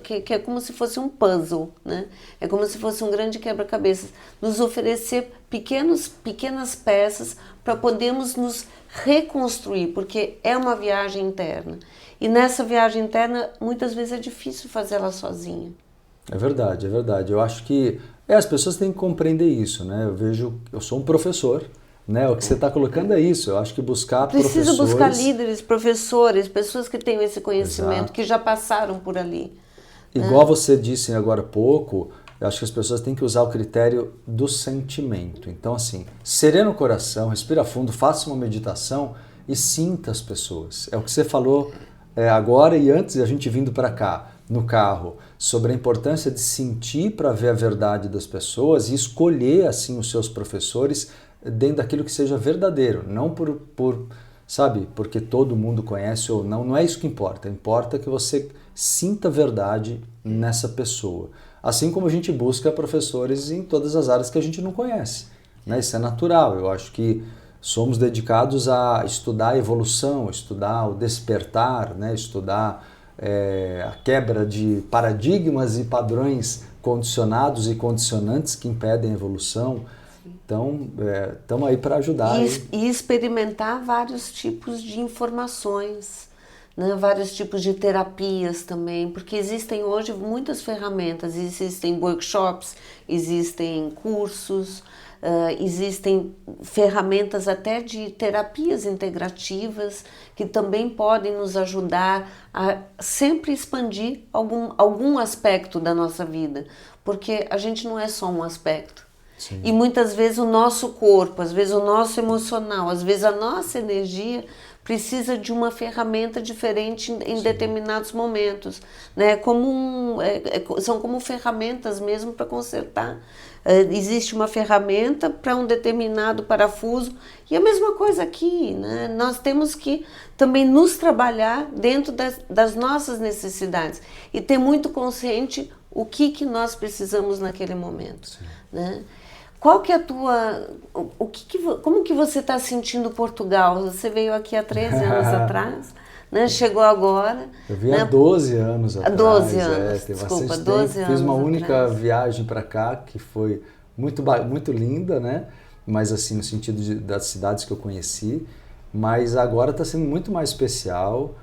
que é como se fosse um puzzle, né? É como se fosse um grande quebra-cabeças, nos oferecer pequenas peças para podermos nos reconstruir, porque é uma viagem interna. E nessa viagem interna, muitas vezes é difícil fazer ela sozinha. É verdade, é verdade. Eu acho que as pessoas têm que compreender isso, né? Eu sou um professor, né? O que você está colocando é isso. Eu acho que Precisa buscar líderes, professores, pessoas que tenham esse conhecimento, Exato. que já passaram por ali. Igual você disse agora há pouco, eu acho que as pessoas têm que usar o critério do sentimento. Então, assim, serena o coração, respira fundo, faça uma meditação e sinta as pessoas. É o que você falou agora e antes, a gente vindo para cá, no carro, sobre a importância de sentir para ver a verdade das pessoas e escolher, assim, os seus professores dentro daquilo que seja verdadeiro, não sabe, porque todo mundo conhece ou não. Não é isso que importa. Importa que você sinta verdade nessa pessoa. Assim como a gente busca professores em todas as áreas que a gente não conhece, né? Isso é natural. Eu acho que somos dedicados a estudar a evolução, estudar o despertar, né? Estudar a quebra de paradigmas e padrões condicionados e condicionantes que impedem a evolução. Então, estamos aí para ajudar. E experimentar vários tipos de informações, né? Vários tipos de terapias também, porque existem hoje muitas ferramentas, existem workshops, existem cursos, existem ferramentas até de terapias integrativas que também podem nos ajudar a sempre expandir algum aspecto da nossa vida, porque a gente não é só um aspecto. Sim. E muitas vezes o nosso corpo, às vezes o nosso emocional, às vezes a nossa energia precisa de uma ferramenta diferente em determinados momentos, né? São como ferramentas mesmo para consertar. Existe uma ferramenta para um determinado parafuso e a mesma coisa aqui, né? Nós temos que também nos trabalhar dentro das nossas necessidades e ter muito consciente o que nós precisamos naquele momento, né? Qual que é a tua... como que você está sentindo Portugal? Você veio aqui há 13 anos atrás, né? Chegou agora. Eu vim há 12 anos atrás. 12 anos, tem desculpa, bastante 12 tempo. anos Fiz uma única atrás. viagem para cá, que foi muito linda, né? Mas assim, no sentido das cidades que eu conheci. Mas agora está sendo muito mais especial.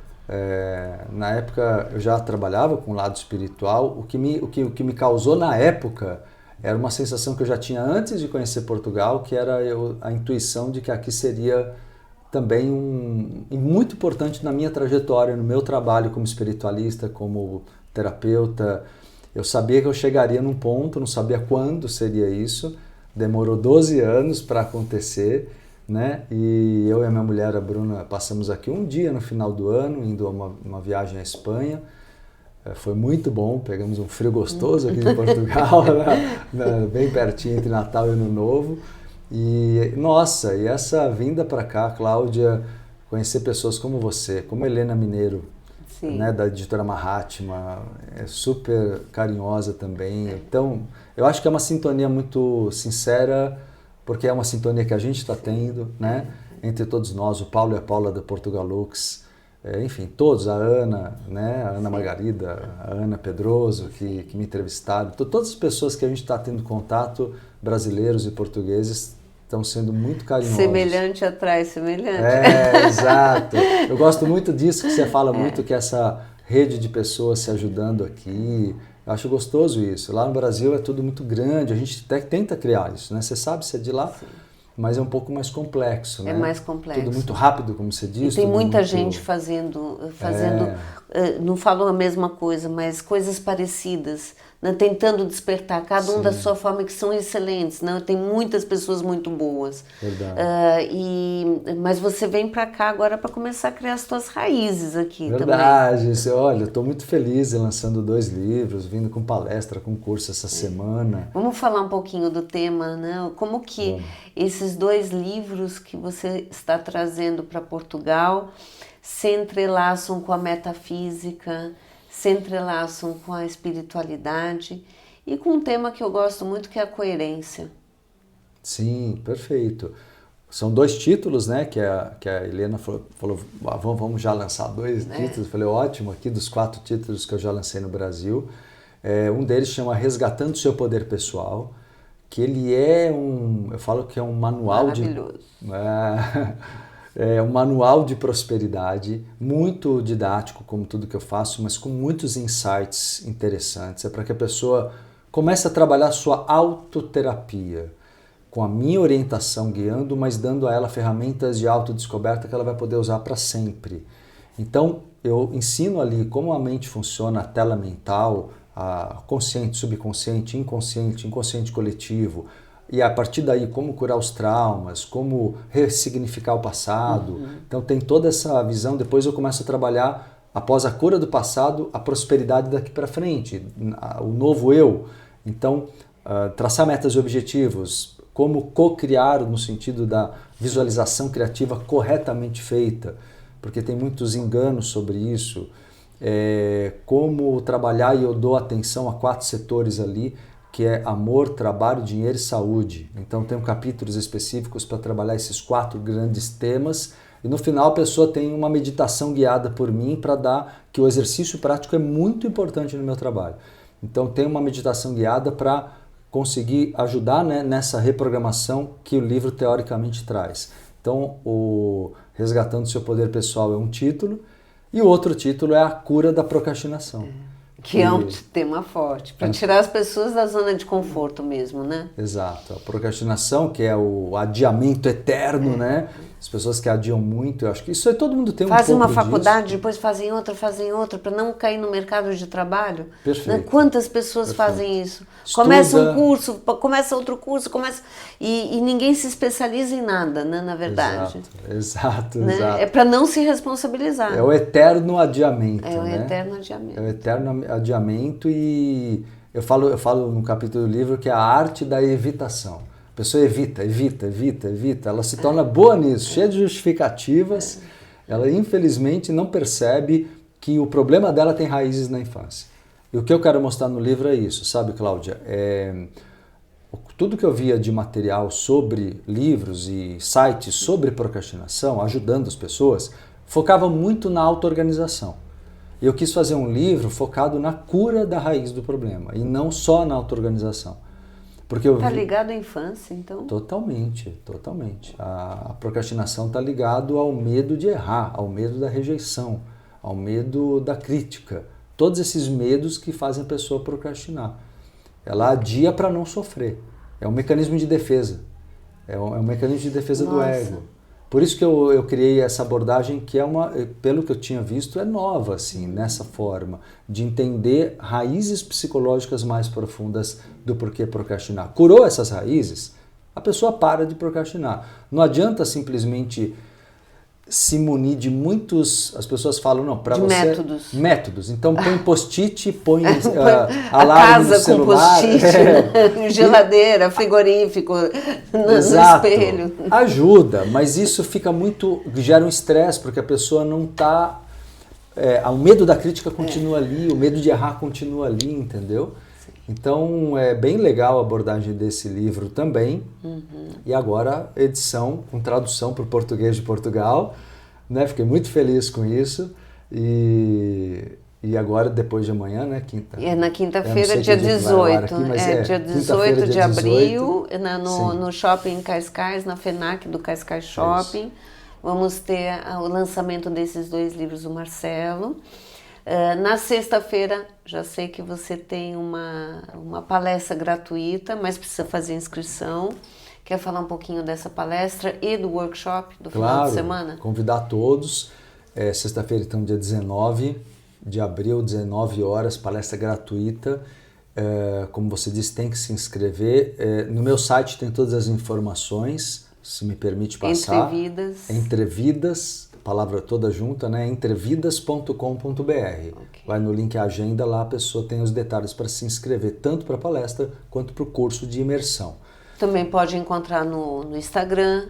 Na época eu já trabalhava com o lado espiritual. O que me causou na época era uma sensação que eu já tinha antes de conhecer Portugal, que era a intuição de que aqui seria também muito importante na minha trajetória, no meu trabalho como espiritualista, como terapeuta. Eu sabia que eu chegaria num ponto, não sabia quando seria isso. Demorou 12 anos para acontecer, né? E eu e a minha mulher, a Bruna, passamos aqui um dia no final do ano, indo a uma viagem à Espanha. Foi muito bom, pegamos um frio gostoso aqui em Portugal, bem pertinho entre Natal e Ano Novo. E, nossa, e essa vinda para cá, Cláudia, conhecer pessoas como você, como Helena Mineiro, né, da editora Mahatma, é super carinhosa também. Então, eu acho que é uma sintonia muito sincera, porque é uma sintonia que a gente está tendo, né, entre todos nós, o Paulo e a Paula da Portugalux, enfim, todos, a Ana, né, a Ana Margarida, a Ana Pedroso, que me entrevistaram, todas as pessoas que a gente está tendo contato, brasileiros e portugueses, estão sendo muito carinhosos. Semelhante atrai semelhante. Exato. Eu gosto muito disso que você fala muito, que essa rede de pessoas se ajudando aqui. Eu acho gostoso isso. Lá no Brasil é tudo muito grande, a gente até tenta criar isso, né? Você sabe, você é de lá, sim, mas é um pouco mais complexo, né? É mais complexo. Tudo muito rápido, como você disse. E tem muita muito... gente fazendo não falam a mesma coisa, mas coisas parecidas, né? Tentando despertar, cada um da sua forma, que são excelentes, né? Tem muitas pessoas muito boas. Verdade. Mas você vem para cá agora para começar a criar as suas raízes aqui. Verdade. Também. Olha, eu estou muito feliz em lançando 2 livros, vindo com palestra, com curso essa semana. Vamos falar um pouquinho do tema, né? Como que esses 2 livros que você está trazendo para Portugal se entrelaçam com a metafísica, se entrelaçam com a espiritualidade e com um tema que eu gosto muito, que é a coerência. Sim, perfeito. São 2 títulos, né, que a Helena falou vamos já lançar 2 títulos. Eu falei, ótimo, aqui dos 4 títulos que eu já lancei no Brasil. Um deles chama Resgatando o Seu Poder Pessoal, que ele é eu falo que é um manual maravilhoso. É um manual de prosperidade, muito didático, como tudo que eu faço, mas com muitos insights interessantes. É para que a pessoa comece a trabalhar a sua autoterapia, com a minha orientação guiando, mas dando a ela ferramentas de autodescoberta que ela vai poder usar para sempre. Então, eu ensino ali como a mente funciona, a tela mental, a consciente, subconsciente, inconsciente coletivo, e a partir daí como curar os traumas, como ressignificar o passado. Então tem toda essa visão. Depois eu começo a trabalhar, após a cura do passado, a prosperidade daqui para frente, o novo eu. Então, traçar metas e objetivos, como co-criar no sentido da visualização criativa corretamente feita, porque tem muitos enganos sobre isso. Como trabalhar, e eu dou atenção a 4 setores ali, que é amor, trabalho, dinheiro e saúde. Então tem capítulos específicos para trabalhar esses 4 grandes temas, e no final a pessoa tem uma meditação guiada por mim para dar que o exercício prático é muito importante no meu trabalho. Então tem uma meditação guiada para conseguir ajudar, né, nessa reprogramação que o livro teoricamente traz. Então o Resgatando o Seu Poder Pessoal é um título, e o outro título é A Cura da Procrastinação. Que é um tema forte, para tirar as pessoas da zona de conforto mesmo, né? Exato. A procrastinação, que é o adiamento eterno, né? As pessoas que adiam muito, eu acho que isso aí todo mundo tem um pouco disso. Fazem uma faculdade, disso. Depois fazem outra, para não cair no mercado de trabalho. Perfeito. Né? Quantas pessoas fazem isso? Começa um curso, começa outro curso, e ninguém se especializa em nada, né, na verdade. Exato. É para não se responsabilizar. É o eterno adiamento, É o eterno adiamento. É o eterno adiamento, e eu falo no capítulo do livro que é a arte da evitação. A pessoa evita, ela se torna boa nisso, cheia de justificativas, ela infelizmente não percebe que o problema dela tem raízes na infância. E o que eu quero mostrar no livro é isso, sabe, Cláudia? Tudo que eu via de material sobre livros e sites sobre procrastinação, ajudando as pessoas, focava muito na auto-organização. E eu quis fazer um livro focado na cura da raiz do problema, e não só na auto-organização. Está ligado à infância, então? Totalmente. A procrastinação está ligado ao medo de errar, ao medo da rejeição, ao medo da crítica. Todos esses medos que fazem a pessoa procrastinar. Ela adia para não sofrer. É um mecanismo de defesa. É um mecanismo de defesa do ego. Por isso que eu criei essa abordagem que é pelo que eu tinha visto, é nova, assim, nessa forma de entender raízes psicológicas mais profundas do porquê procrastinar. Curou essas raízes, a pessoa para de procrastinar. Não adianta simplesmente se munir de muitos, as pessoas falam, não, para você... Métodos. Métodos. Então põe post-it, põe a alarme no casa celular. com post-it, geladeira, frigorífico, no espelho. Ajuda, mas isso fica muito... gera um estresse, porque a pessoa não está... o medo da crítica continua ali, o medo de errar continua ali, entendeu? Então é bem legal a abordagem desse livro também. E agora edição com tradução para o português de Portugal, né? Fiquei muito feliz com isso. E agora depois de amanhã, né? Quinta. Na quinta-feira, dia 18. Aqui, dia 18 de abril, no Shopping Cascais, na FENAC do Cascais Shopping. Vamos ter o lançamento desses 2 livros do Marcelo. Na sexta-feira, já sei que você tem uma palestra gratuita, mas precisa fazer inscrição. Quer falar um pouquinho dessa palestra e do workshop do final de semana? Convidar todos. Sexta-feira, então, dia 19 de abril, 19 horas, palestra gratuita. Como você disse, tem que se inscrever. No meu site tem todas as informações, se me permite passar. Entrevidas, palavra toda junta, né? Entrevidas.com.br. Vai no link Agenda, lá a pessoa tem os detalhes para se inscrever, tanto para a palestra quanto para o curso de imersão. Também pode encontrar no Instagram.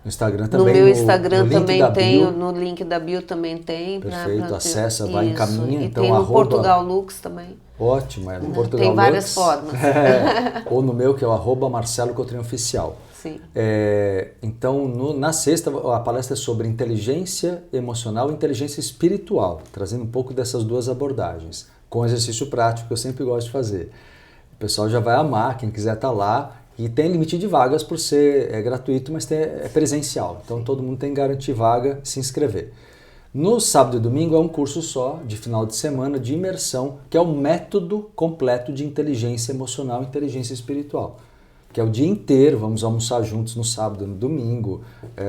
No Instagram também. No meu Instagram também tem, no link da bio também tem. Perfeito, acessa, vai, encaminha. E então, tem no Portugal Lux também. Ótimo, no Portugal tem várias Lux. formas. Ou no meu, que é o @Marcelo Cotrim Oficial. Sim. Então, na sexta, a palestra é sobre inteligência emocional e inteligência espiritual, trazendo um pouco dessas duas abordagens, com exercício prático que eu sempre gosto de fazer. O pessoal já vai amar, quem quiser estar lá. E tem limite de vagas por ser gratuito, mas é presencial. Então todo mundo tem que garantir vaga e se inscrever. No sábado e domingo é um curso só, de final de semana, de imersão, que é o método completo de inteligência emocional e inteligência espiritual. Que é o dia inteiro, vamos almoçar juntos no sábado e no domingo.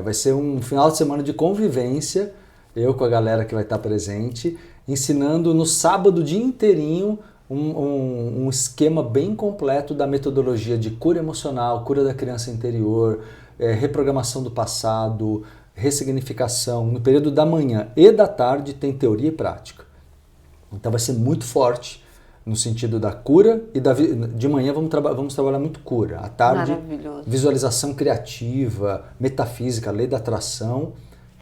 Vai ser um final de semana de convivência, eu com a galera que vai estar presente, ensinando no sábado o dia inteirinho um esquema bem completo da metodologia de cura emocional, cura da criança interior, reprogramação do passado, ressignificação. No período da manhã e da tarde tem teoria e prática. Então vai ser muito forte no sentido da cura e de manhã vamos trabalhar muito cura. À tarde, visualização criativa, metafísica, lei da atração,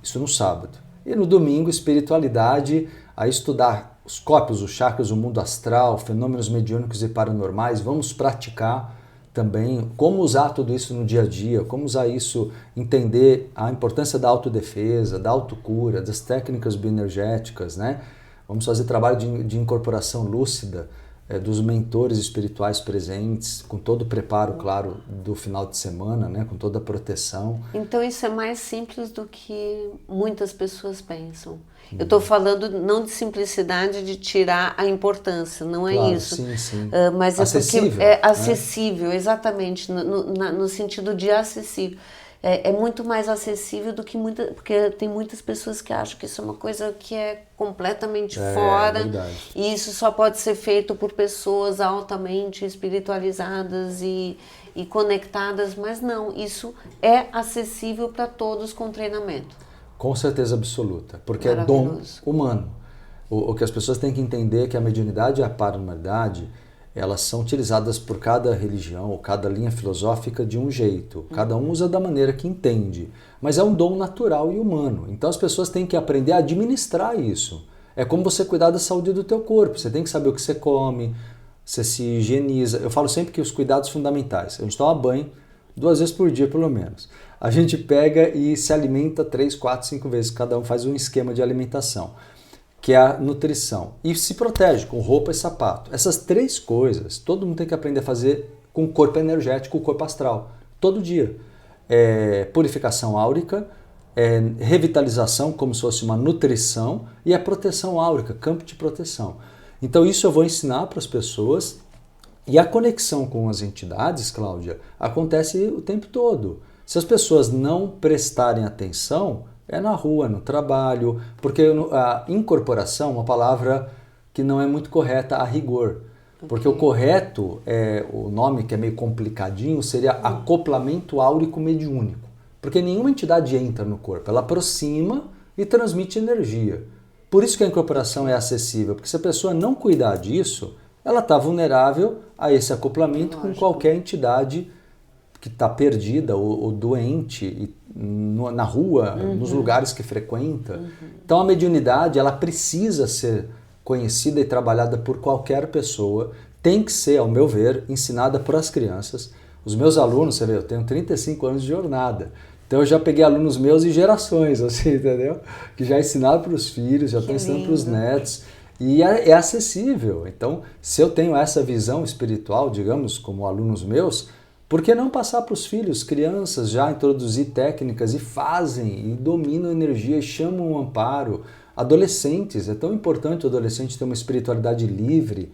isso no sábado. E no domingo, espiritualidade, a estudar os corpos, os chakras, o mundo astral, fenômenos mediúnicos e paranormais. Vamos praticar também como usar tudo isso no dia a dia, como usar isso, entender a importância da autodefesa, da autocura, das técnicas bioenergéticas, né? Vamos fazer trabalho de incorporação lúcida dos mentores espirituais presentes, com todo o preparo, claro, do final de semana, né? Com toda a proteção. Então isso é mais simples do que muitas pessoas pensam. Eu estou falando não de simplicidade de tirar a importância, não é claro, isso. Sim, sim. Mas acessível, porque é acessível, né? Exatamente, no sentido de acessível. É muito mais acessível do que porque tem muitas pessoas que acham que isso é uma coisa que é completamente fora. E isso só pode ser feito por pessoas altamente espiritualizadas e conectadas, mas não, isso é acessível para todos com treinamento. Com certeza absoluta, porque é dom humano. O que as pessoas têm que entender é que a mediunidade e a paranormalidade, elas são utilizadas por cada religião ou cada linha filosófica de um jeito. Cada um usa da maneira que entende. Mas é um dom natural e humano. Então as pessoas têm que aprender a administrar isso. É como você cuidar da saúde do teu corpo. Você tem que saber o que você come, você se higieniza. Eu falo sempre que os cuidados fundamentais. A gente toma banho 2 vezes por dia, pelo menos. A gente pega e se alimenta 3, 4, 5 vezes. Cada um faz um esquema de alimentação, que é a nutrição. E se protege com roupa e sapato. Essas 3 coisas, todo mundo tem que aprender a fazer com o corpo energético, o corpo astral. Todo dia. Purificação áurica, revitalização, como se fosse uma nutrição, e a proteção áurica, campo de proteção. Então isso eu vou ensinar para as pessoas. E a conexão com as entidades, Cláudia, acontece o tempo todo. Se as pessoas não prestarem atenção, é na rua, no trabalho, porque a incorporação é uma palavra que não é muito correta a rigor. Porque o correto, o nome que é meio complicadinho, seria acoplamento áurico mediúnico. Porque nenhuma entidade entra no corpo, ela aproxima e transmite energia. Por isso que a incorporação é acessível, porque se a pessoa não cuidar disso, ela está vulnerável a esse acoplamento com qualquer entidade que está perdida ou doente na rua, nos lugares que frequenta. Então a mediunidade, ela precisa ser conhecida e trabalhada por qualquer pessoa, tem que ser, ao meu ver, ensinada para as crianças. Os meus alunos, você vê, eu tenho 35 anos de jornada, então eu já peguei alunos meus e gerações, assim, entendeu? Que já ensinaram para os filhos, já estão ensinando para os netos, e é acessível. Então, se eu tenho essa visão espiritual, digamos, como alunos meus, por que não passar para os filhos, crianças, já introduzir técnicas e fazem, e dominam a energia, e chamam o amparo. Adolescentes, é tão importante o adolescente ter uma espiritualidade livre,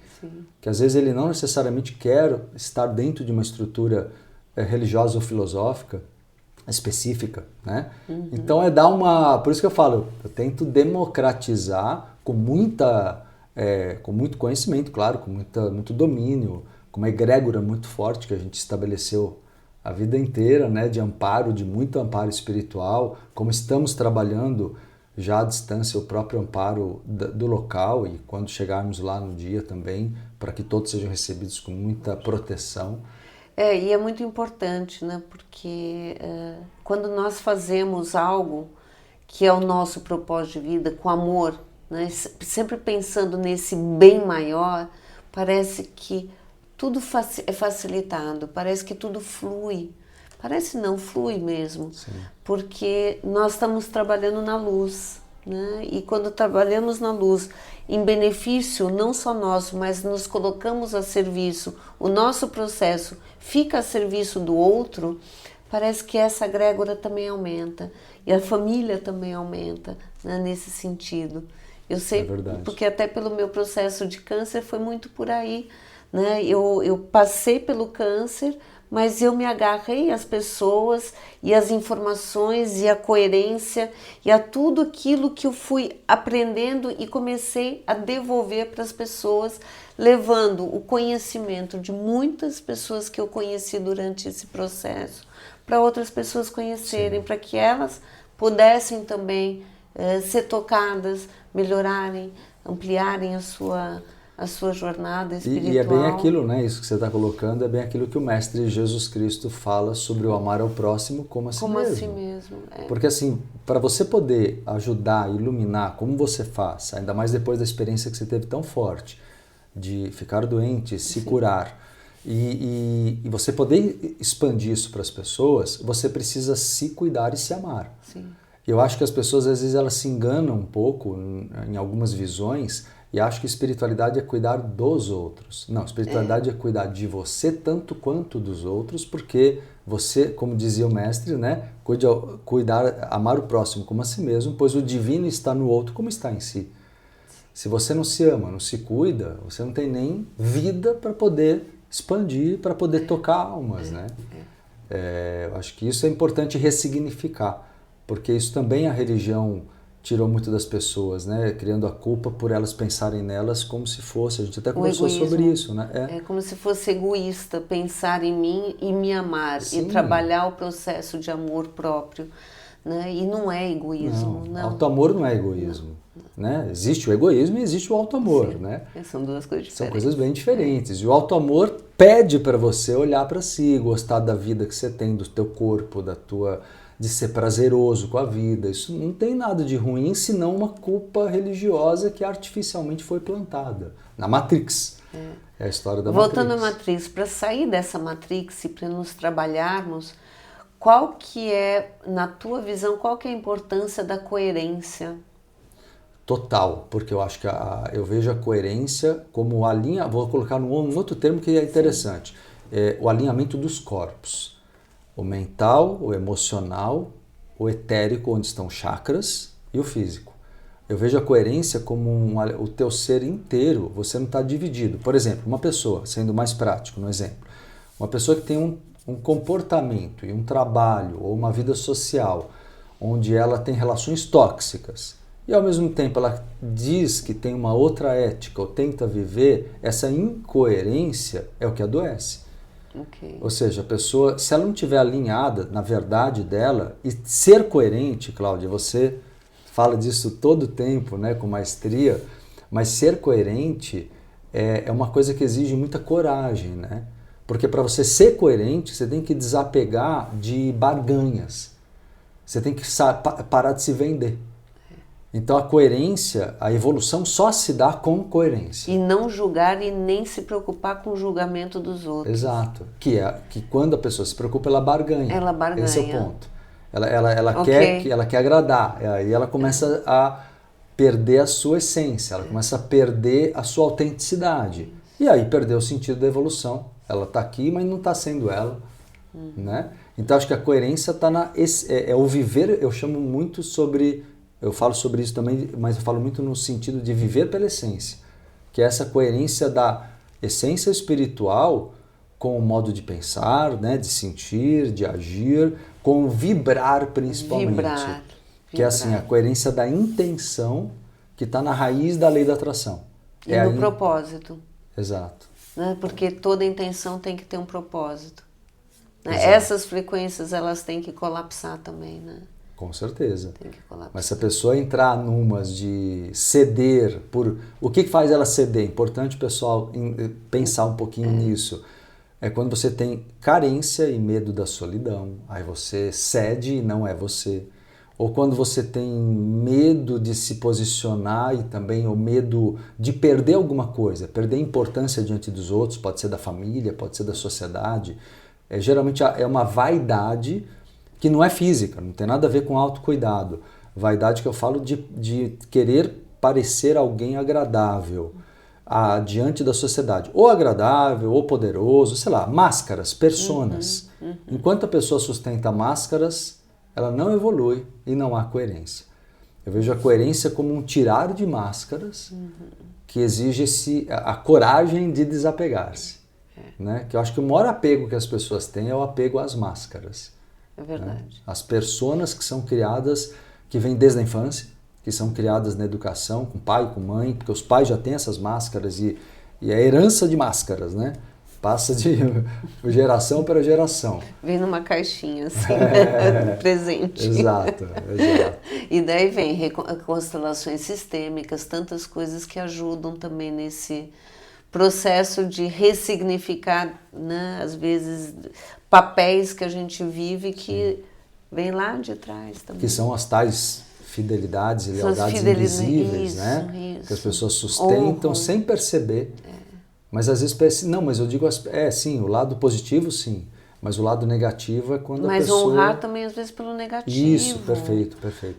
que às vezes ele não necessariamente quer estar dentro de uma estrutura religiosa ou filosófica específica, né? Então por isso que eu falo, eu tento democratizar com muito conhecimento, claro, com muito domínio, com uma egrégora muito forte que a gente estabeleceu a vida inteira, né, de amparo, de muito amparo espiritual, como estamos trabalhando já à distância o próprio amparo do local, e quando chegarmos lá no dia também, para que todos sejam recebidos com muita proteção. E é muito importante, né? Porque quando nós fazemos algo que é o nosso propósito de vida, com amor, né? Sempre pensando nesse bem maior, parece que tudo é facilitado, parece que tudo flui. Parece não, flui mesmo, porque nós estamos trabalhando na luz, né? E quando trabalhamos na luz, em benefício não só nosso, mas nos colocamos a serviço, o nosso processo fica a serviço do outro, parece que essa egrégora também aumenta, e a família também aumenta, né, nesse sentido. Eu sei, porque até pelo meu processo de câncer foi muito por aí, né? Eu passei pelo câncer, mas eu me agarrei às pessoas e às informações e à coerência e a tudo aquilo que eu fui aprendendo e comecei a devolver para as pessoas, levando o conhecimento de muitas pessoas que eu conheci durante esse processo para outras pessoas conhecerem, para que elas pudessem também ser tocadas, melhorarem, ampliarem a sua jornada espiritual. E é bem aquilo, né? Isso que você está colocando é bem aquilo que o Mestre Jesus Cristo fala sobre o amar ao próximo como a si mesmo. Como a si mesmo. Porque assim, para você poder ajudar, iluminar, como você faz, ainda mais depois da experiência que você teve tão forte, de ficar doente, se curar, e você poder expandir isso para as pessoas, você precisa se cuidar e se amar. Eu acho que as pessoas, às vezes, elas se enganam um pouco em algumas visões, e acho que espiritualidade é cuidar dos outros. Não, espiritualidade é cuidar de você tanto quanto dos outros, porque você, como dizia o mestre, né, amar o próximo como a si mesmo, pois o divino está no outro como está em si. Se você não se ama, não se cuida, você não tem nem vida para poder expandir, para poder tocar almas, né? Eu acho que isso é importante ressignificar, porque isso também a religião tirou muito das pessoas, né? Criando a culpa por elas pensarem nelas como se fosse. A gente até conversou sobre isso, né? É como se fosse egoísta pensar em mim e me amar e trabalhar o processo de amor próprio, né? E não é egoísmo. Não. Auto-amor não é egoísmo, né? Existe o egoísmo e existe o auto-amor, né? São duas coisas diferentes. São coisas bem diferentes. E o auto-amor pede para você olhar para si, gostar da vida que você tem, do teu corpo, de ser prazeroso com a vida. Isso não tem nada de ruim, senão uma culpa religiosa que artificialmente foi plantada. Na Matrix. É a história da Matrix. Voltando à Matrix, para sair dessa Matrix e para nos trabalharmos, qual que é, na tua visão, qual que é a importância da coerência? Total, porque eu acho que eu vejo a coerência como vou colocar um outro termo que é interessante, o alinhamento dos corpos. O mental, o emocional, o etérico, onde estão chakras, e o físico. Eu vejo a coerência como o teu ser inteiro, você não está dividido. Por exemplo, uma pessoa, sendo mais prático no exemplo, uma pessoa que tem um comportamento e um trabalho ou uma vida social onde ela tem relações tóxicas e ao mesmo tempo ela diz que tem uma outra ética ou tenta viver, essa incoerência é o que adoece. Okay. Ou seja, a pessoa, se ela não estiver alinhada na verdade dela, e ser coerente, Cláudia, você fala disso todo o tempo, né, com maestria, mas ser coerente é uma coisa que exige muita coragem, né? Porque para você ser coerente, você tem que desapegar de barganhas. Você tem que parar de se vender. Então a coerência, a evolução só se dá com coerência. E não julgar e nem se preocupar com o julgamento dos outros. Exato. Que quando a pessoa se preocupa, ela barganha. Ela barganha. Esse é o ponto. Ela quer agradar. Aí ela começa a perder a sua essência, ela começa a perder a sua autenticidade. E aí perdeu o sentido da evolução. Ela está aqui, mas não está sendo ela. Né? Então acho que a coerência está o viver, eu chamo muito sobre... Eu falo sobre isso também, mas eu falo muito no sentido de viver pela essência, que é essa coerência da essência espiritual com o modo de pensar, né, de sentir, de agir, com o vibrar principalmente. Vibrar. Que é assim, a coerência da intenção que está na raiz da lei da atração. E no propósito. Exato. Né? Porque toda intenção tem que ter um propósito. Né? Essas frequências elas têm que colapsar também, né? Com certeza. Tem que colapsar. Mas se a pessoa entrar numas de ceder por... O que faz ela ceder? É importante o pessoal pensar um pouquinho nisso. É quando você tem carência e medo da solidão. Aí você cede e não é você. Ou quando você tem medo de se posicionar e também o medo de perder alguma coisa. Perder importância diante dos outros. Pode ser da família, pode ser da sociedade. Geralmente é uma vaidade... que não é física, não tem nada a ver com autocuidado. Vaidade que eu falo de querer parecer alguém agradável diante da sociedade. Ou agradável, ou poderoso, sei lá, máscaras, personas. Enquanto a pessoa sustenta máscaras, ela não evolui e não há coerência. Eu vejo a coerência como um tirar de máscaras que exige a coragem de desapegar-se. Né? Que eu acho que o maior apego que as pessoas têm é o apego às máscaras. É verdade. Né? As personas que são criadas, que vêm desde a infância, que são criadas na educação, com pai, com mãe, porque os pais já têm essas máscaras e a herança de máscaras, né? Passa de geração para geração. Vem numa caixinha assim, presente. Exato. E daí vem constelações sistêmicas, tantas coisas que ajudam também nesse processo de ressignificar, né, às vezes, papéis que a gente vive que vem lá de trás também. Que são as tais fidelidades e lealdades invisíveis, né? Isso. Que as pessoas sustentam sem perceber. Mas às vezes parece, não, mas eu digo, sim, o lado positivo sim, mas o lado negativo é quando a pessoa... Mas honrar também às vezes pelo negativo. Isso, perfeito.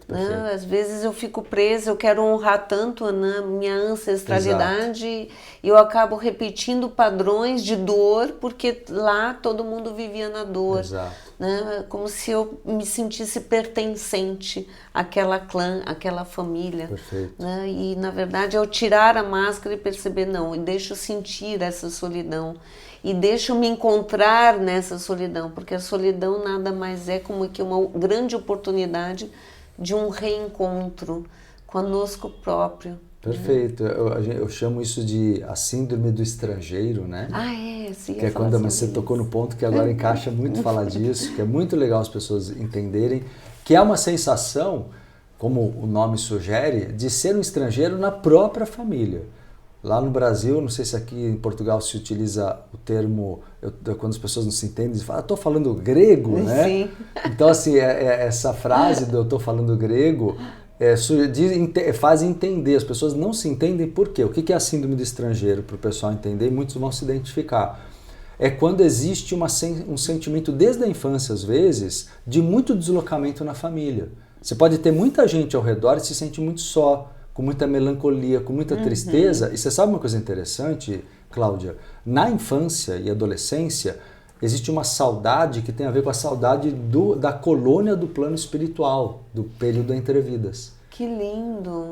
Não, às vezes eu fico presa, eu quero honrar tanto a minha ancestralidade e eu acabo repetindo padrões de dor, porque lá todo mundo vivia na dor. Exato. Né? Como se eu me sentisse pertencente àquela clã, àquela família. Perfeito. Né? E na verdade ao tirar a máscara e perceber, não, e deixa eu sentir essa solidão. E deixa eu me encontrar nessa solidão, porque a solidão nada mais é como que uma grande oportunidade de um reencontro conosco próprio. Perfeito. Eu chamo isso de a síndrome do estrangeiro, né? Sim. Que é quando você tocou no ponto que agora encaixa muito falar disso, que é muito legal as pessoas entenderem, que é uma sensação, como o nome sugere, de ser um estrangeiro na própria família. Lá no Brasil, não sei se aqui em Portugal se utiliza o termo, quando as pessoas não se entendem, falam, estou falando grego, né? Sim. Então, assim, essa frase do eu estou falando grego faz entender, as pessoas não se entendem por quê. O que é a síndrome do estrangeiro, para o pessoal entender, e muitos vão se identificar. É quando existe um sentimento, desde a infância às vezes, de muito deslocamento na família. Você pode ter muita gente ao redor e se sente muito só, com muita melancolia, com muita tristeza. E você sabe uma coisa interessante, Cláudia? Na infância e adolescência, existe uma saudade que tem a ver com a saudade da colônia do plano espiritual, do período entre vidas. Que lindo!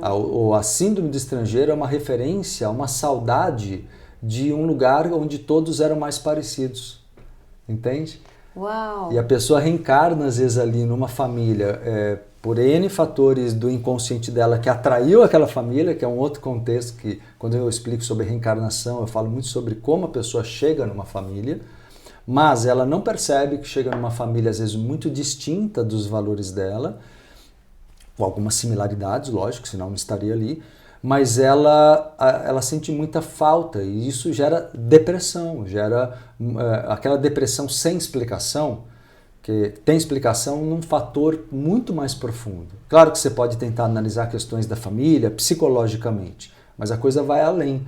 A síndrome do estrangeiro é uma referência a uma saudade de um lugar onde todos eram mais parecidos. Entende? Uau! E a pessoa reencarna, às vezes, ali numa família, por N fatores do inconsciente dela que atraiu aquela família, que é um outro contexto que, quando eu explico sobre reencarnação, eu falo muito sobre como a pessoa chega numa família, mas ela não percebe que chega numa família, às vezes, muito distinta dos valores dela, com algumas similaridades, lógico, senão não estaria ali, mas ela sente muita falta e isso gera depressão, gera aquela depressão sem explicação, que tem explicação num fator muito mais profundo. Claro que você pode tentar analisar questões da família psicologicamente, mas a coisa vai além.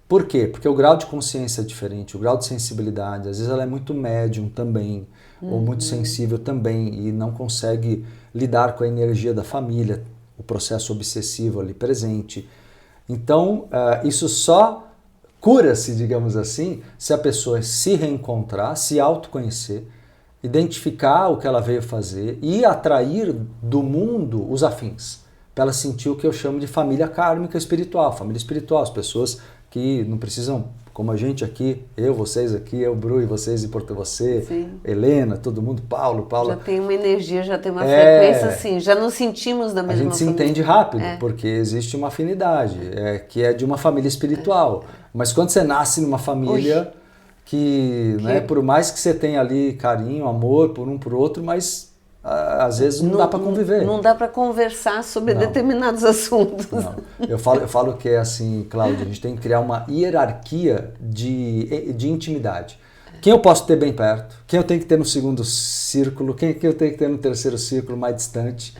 Por quê? Porque o grau de consciência é diferente, o grau de sensibilidade, às vezes ela é muito médium também, ou muito sensível também, e não consegue lidar com a energia da família, o processo obsessivo ali presente. Então, isso só cura-se, digamos assim, se a pessoa se reencontrar, se autoconhecer, identificar o que ela veio fazer e atrair do mundo os afins, para ela sentir o que eu chamo de família kármica espiritual, família espiritual, as pessoas que não precisam, como a gente aqui, eu, vocês aqui, eu, Bru, e vocês e Porto, você, Sim. Helena, todo mundo, Paulo. Já tem uma energia, já tem uma frequência assim, já nos sentimos da mesma A gente se entende rápido, porque existe uma afinidade, que é de uma família espiritual. Mas quando você nasce numa família que, né, por mais que você tenha ali carinho, amor por um por outro, mas às vezes não dá para conviver. Não dá para conversar sobre determinados assuntos. Não. Eu falo que é assim, Cláudia, a gente tem que criar uma hierarquia de intimidade. Quem eu posso ter bem perto, quem eu tenho que ter no segundo círculo, quem eu tenho que ter no terceiro círculo mais distante.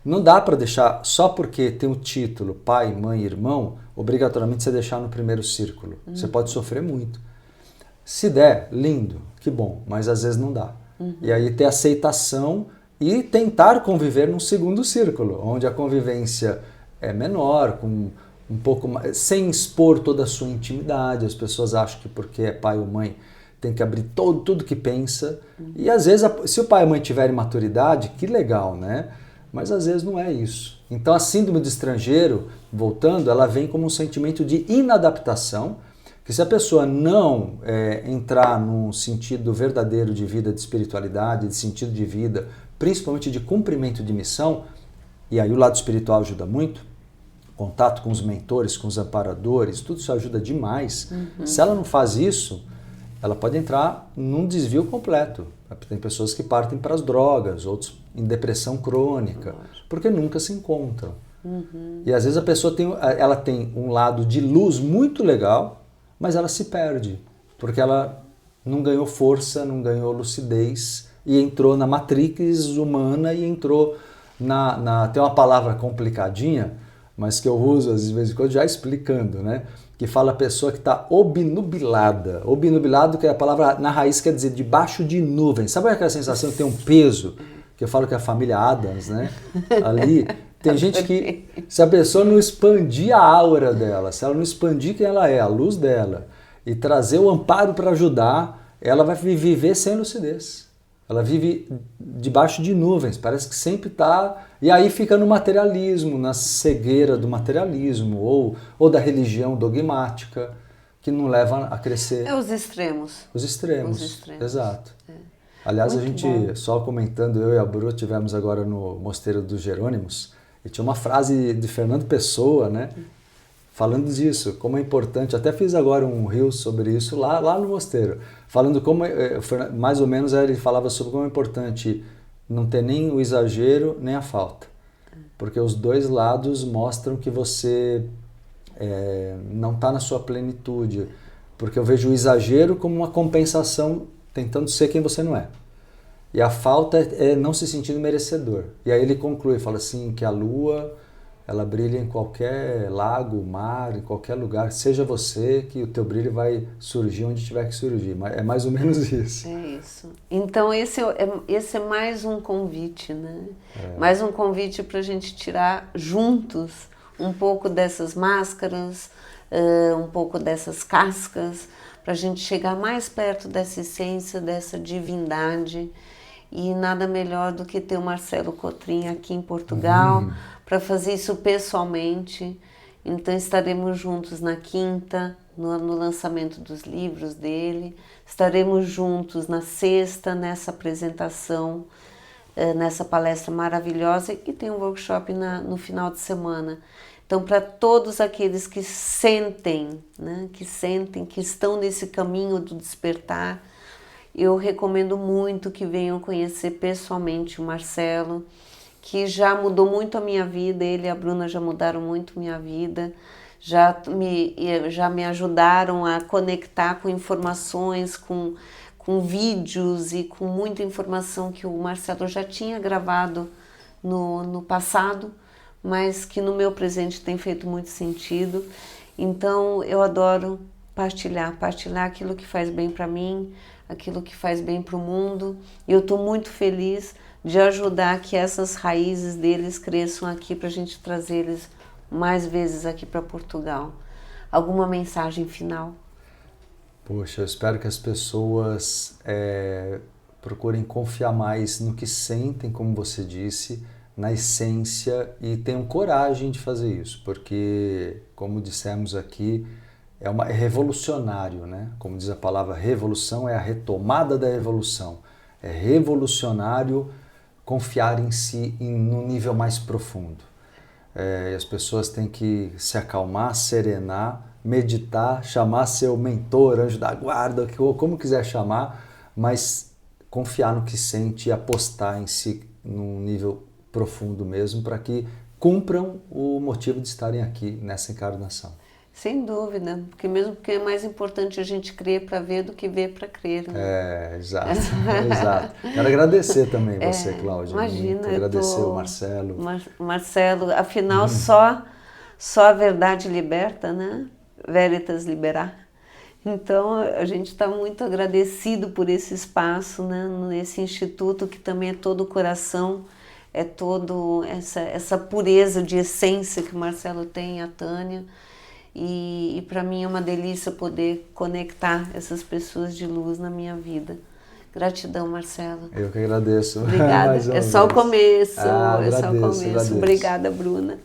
Não dá para deixar, só porque tem o título pai, mãe, irmão, obrigatoriamente você deixar no primeiro círculo. Você pode sofrer muito. Se der, lindo, que bom, mas às vezes não dá. E aí ter aceitação e tentar conviver num segundo círculo, onde a convivência é menor, com um pouco mais, sem expor toda a sua intimidade. As pessoas acham que porque é pai ou mãe tem que abrir tudo que pensa. E às vezes, se o pai e a mãe tiverem maturidade, que legal, né? Mas às vezes não é isso. Então a síndrome do estrangeiro, voltando, ela vem como um sentimento de inadaptação, que se a pessoa não entrar num sentido verdadeiro de vida, de espiritualidade, de sentido de vida, principalmente de cumprimento de missão, e aí o lado espiritual ajuda muito, contato com os mentores, com os amparadores, tudo isso ajuda demais. Se ela não faz isso, ela pode entrar num desvio completo. Tem pessoas que partem para as drogas, outros em depressão crônica, porque nunca se encontram. E às vezes a pessoa ela tem um lado de luz muito legal, mas ela se perde, porque ela não ganhou força, não ganhou lucidez, e entrou na matrix humana e entrou tem uma palavra complicadinha, mas que eu uso às vezes em quando já explicando, né? Que fala a pessoa que está obnubilada. Obnubilado, que é a palavra na raiz quer dizer debaixo de nuvens. Sabe aquela sensação que tem um peso? Que eu falo que é a família Adams, né? Ali tem gente que, se a pessoa não expandir a aura dela, se ela não expandir quem ela é, a luz dela, e trazer o amparo para ajudar, ela vai viver sem lucidez. Ela vive debaixo de nuvens, parece que sempre está... E aí fica no materialismo, na cegueira do materialismo, ou da religião dogmática, que não leva a crescer. Os extremos. Os extremos, exato. Aliás, Muito a gente, bom. só comentando, eu e a Bru tivemos agora no Mosteiro dos Jerônimos, e tinha uma frase de Fernando Pessoa, né? Falando disso, como é importante, até fiz agora um reel sobre isso lá no mosteiro, falando como, mais ou menos ele falava sobre como é importante não ter nem o exagero nem a falta, porque os dois lados mostram que você não está na sua plenitude, porque eu vejo o exagero como uma compensação tentando ser quem você não é, e a falta é não se sentindo merecedor. E aí ele conclui, fala assim, que a lua... ela brilha em qualquer lago, mar, em qualquer lugar. Seja você, que o teu brilho vai surgir onde tiver que surgir. É mais ou menos isso. É isso. Então esse é mais um convite, né? Mais um convite para a gente tirar juntos um pouco dessas máscaras, um pouco dessas cascas, para a gente chegar mais perto dessa essência, dessa divindade. E nada melhor do que ter o Marcelo Cotrim aqui em Portugal, para fazer isso pessoalmente Então estaremos juntos na quinta, no lançamento dos livros dele, estaremos juntos na sexta, nessa apresentação, nessa palestra maravilhosa, e tem um workshop no final de semana. Então, para todos aqueles que sentem, né, que estão nesse caminho do despertar, eu recomendo muito que venham conhecer pessoalmente o Marcelo, que já mudou muito a minha vida, ele e a Bruna já mudaram muito minha vida, já me ajudaram a conectar com informações, com vídeos e com muita informação que o Marcelo já tinha gravado no passado, mas que no meu presente tem feito muito sentido. Então eu adoro partilhar aquilo que faz bem para mim, aquilo que faz bem para o mundo, e eu estou muito feliz de ajudar que essas raízes deles cresçam aqui para a gente trazer eles mais vezes aqui para Portugal. Alguma mensagem final? Poxa, eu espero que as pessoas procurem confiar mais no que sentem, como você disse, na essência, e tenham coragem de fazer isso, porque, como dissemos aqui, é revolucionário, né? Como diz a palavra revolução, é a retomada da evolução. É revolucionário confiar em si num nível mais profundo. As pessoas têm que se acalmar, serenar, meditar, chamar seu mentor, anjo da guarda, ou como quiser chamar, mas confiar no que sente e apostar em si num nível profundo mesmo, para que cumpram o motivo de estarem aqui nessa encarnação. Sem dúvida, porque é mais importante a gente crer para ver do que ver para crer. Né? Exato, exato. Quero agradecer também você, Cláudia. Imagina, muito. Agradecer o Marcelo. Marcelo, afinal, só a verdade liberta, né? Veritas liberar. Então, a gente está muito agradecido por esse espaço, né? Nesse instituto que também é todo o coração, é todo essa pureza de essência que o Marcelo tem e a Tânia. E para mim é uma delícia poder conectar essas pessoas de luz na minha vida. Gratidão, Marcelo. Eu que agradeço. Obrigada. É só o começo. Agradeço. Obrigada, Bruna.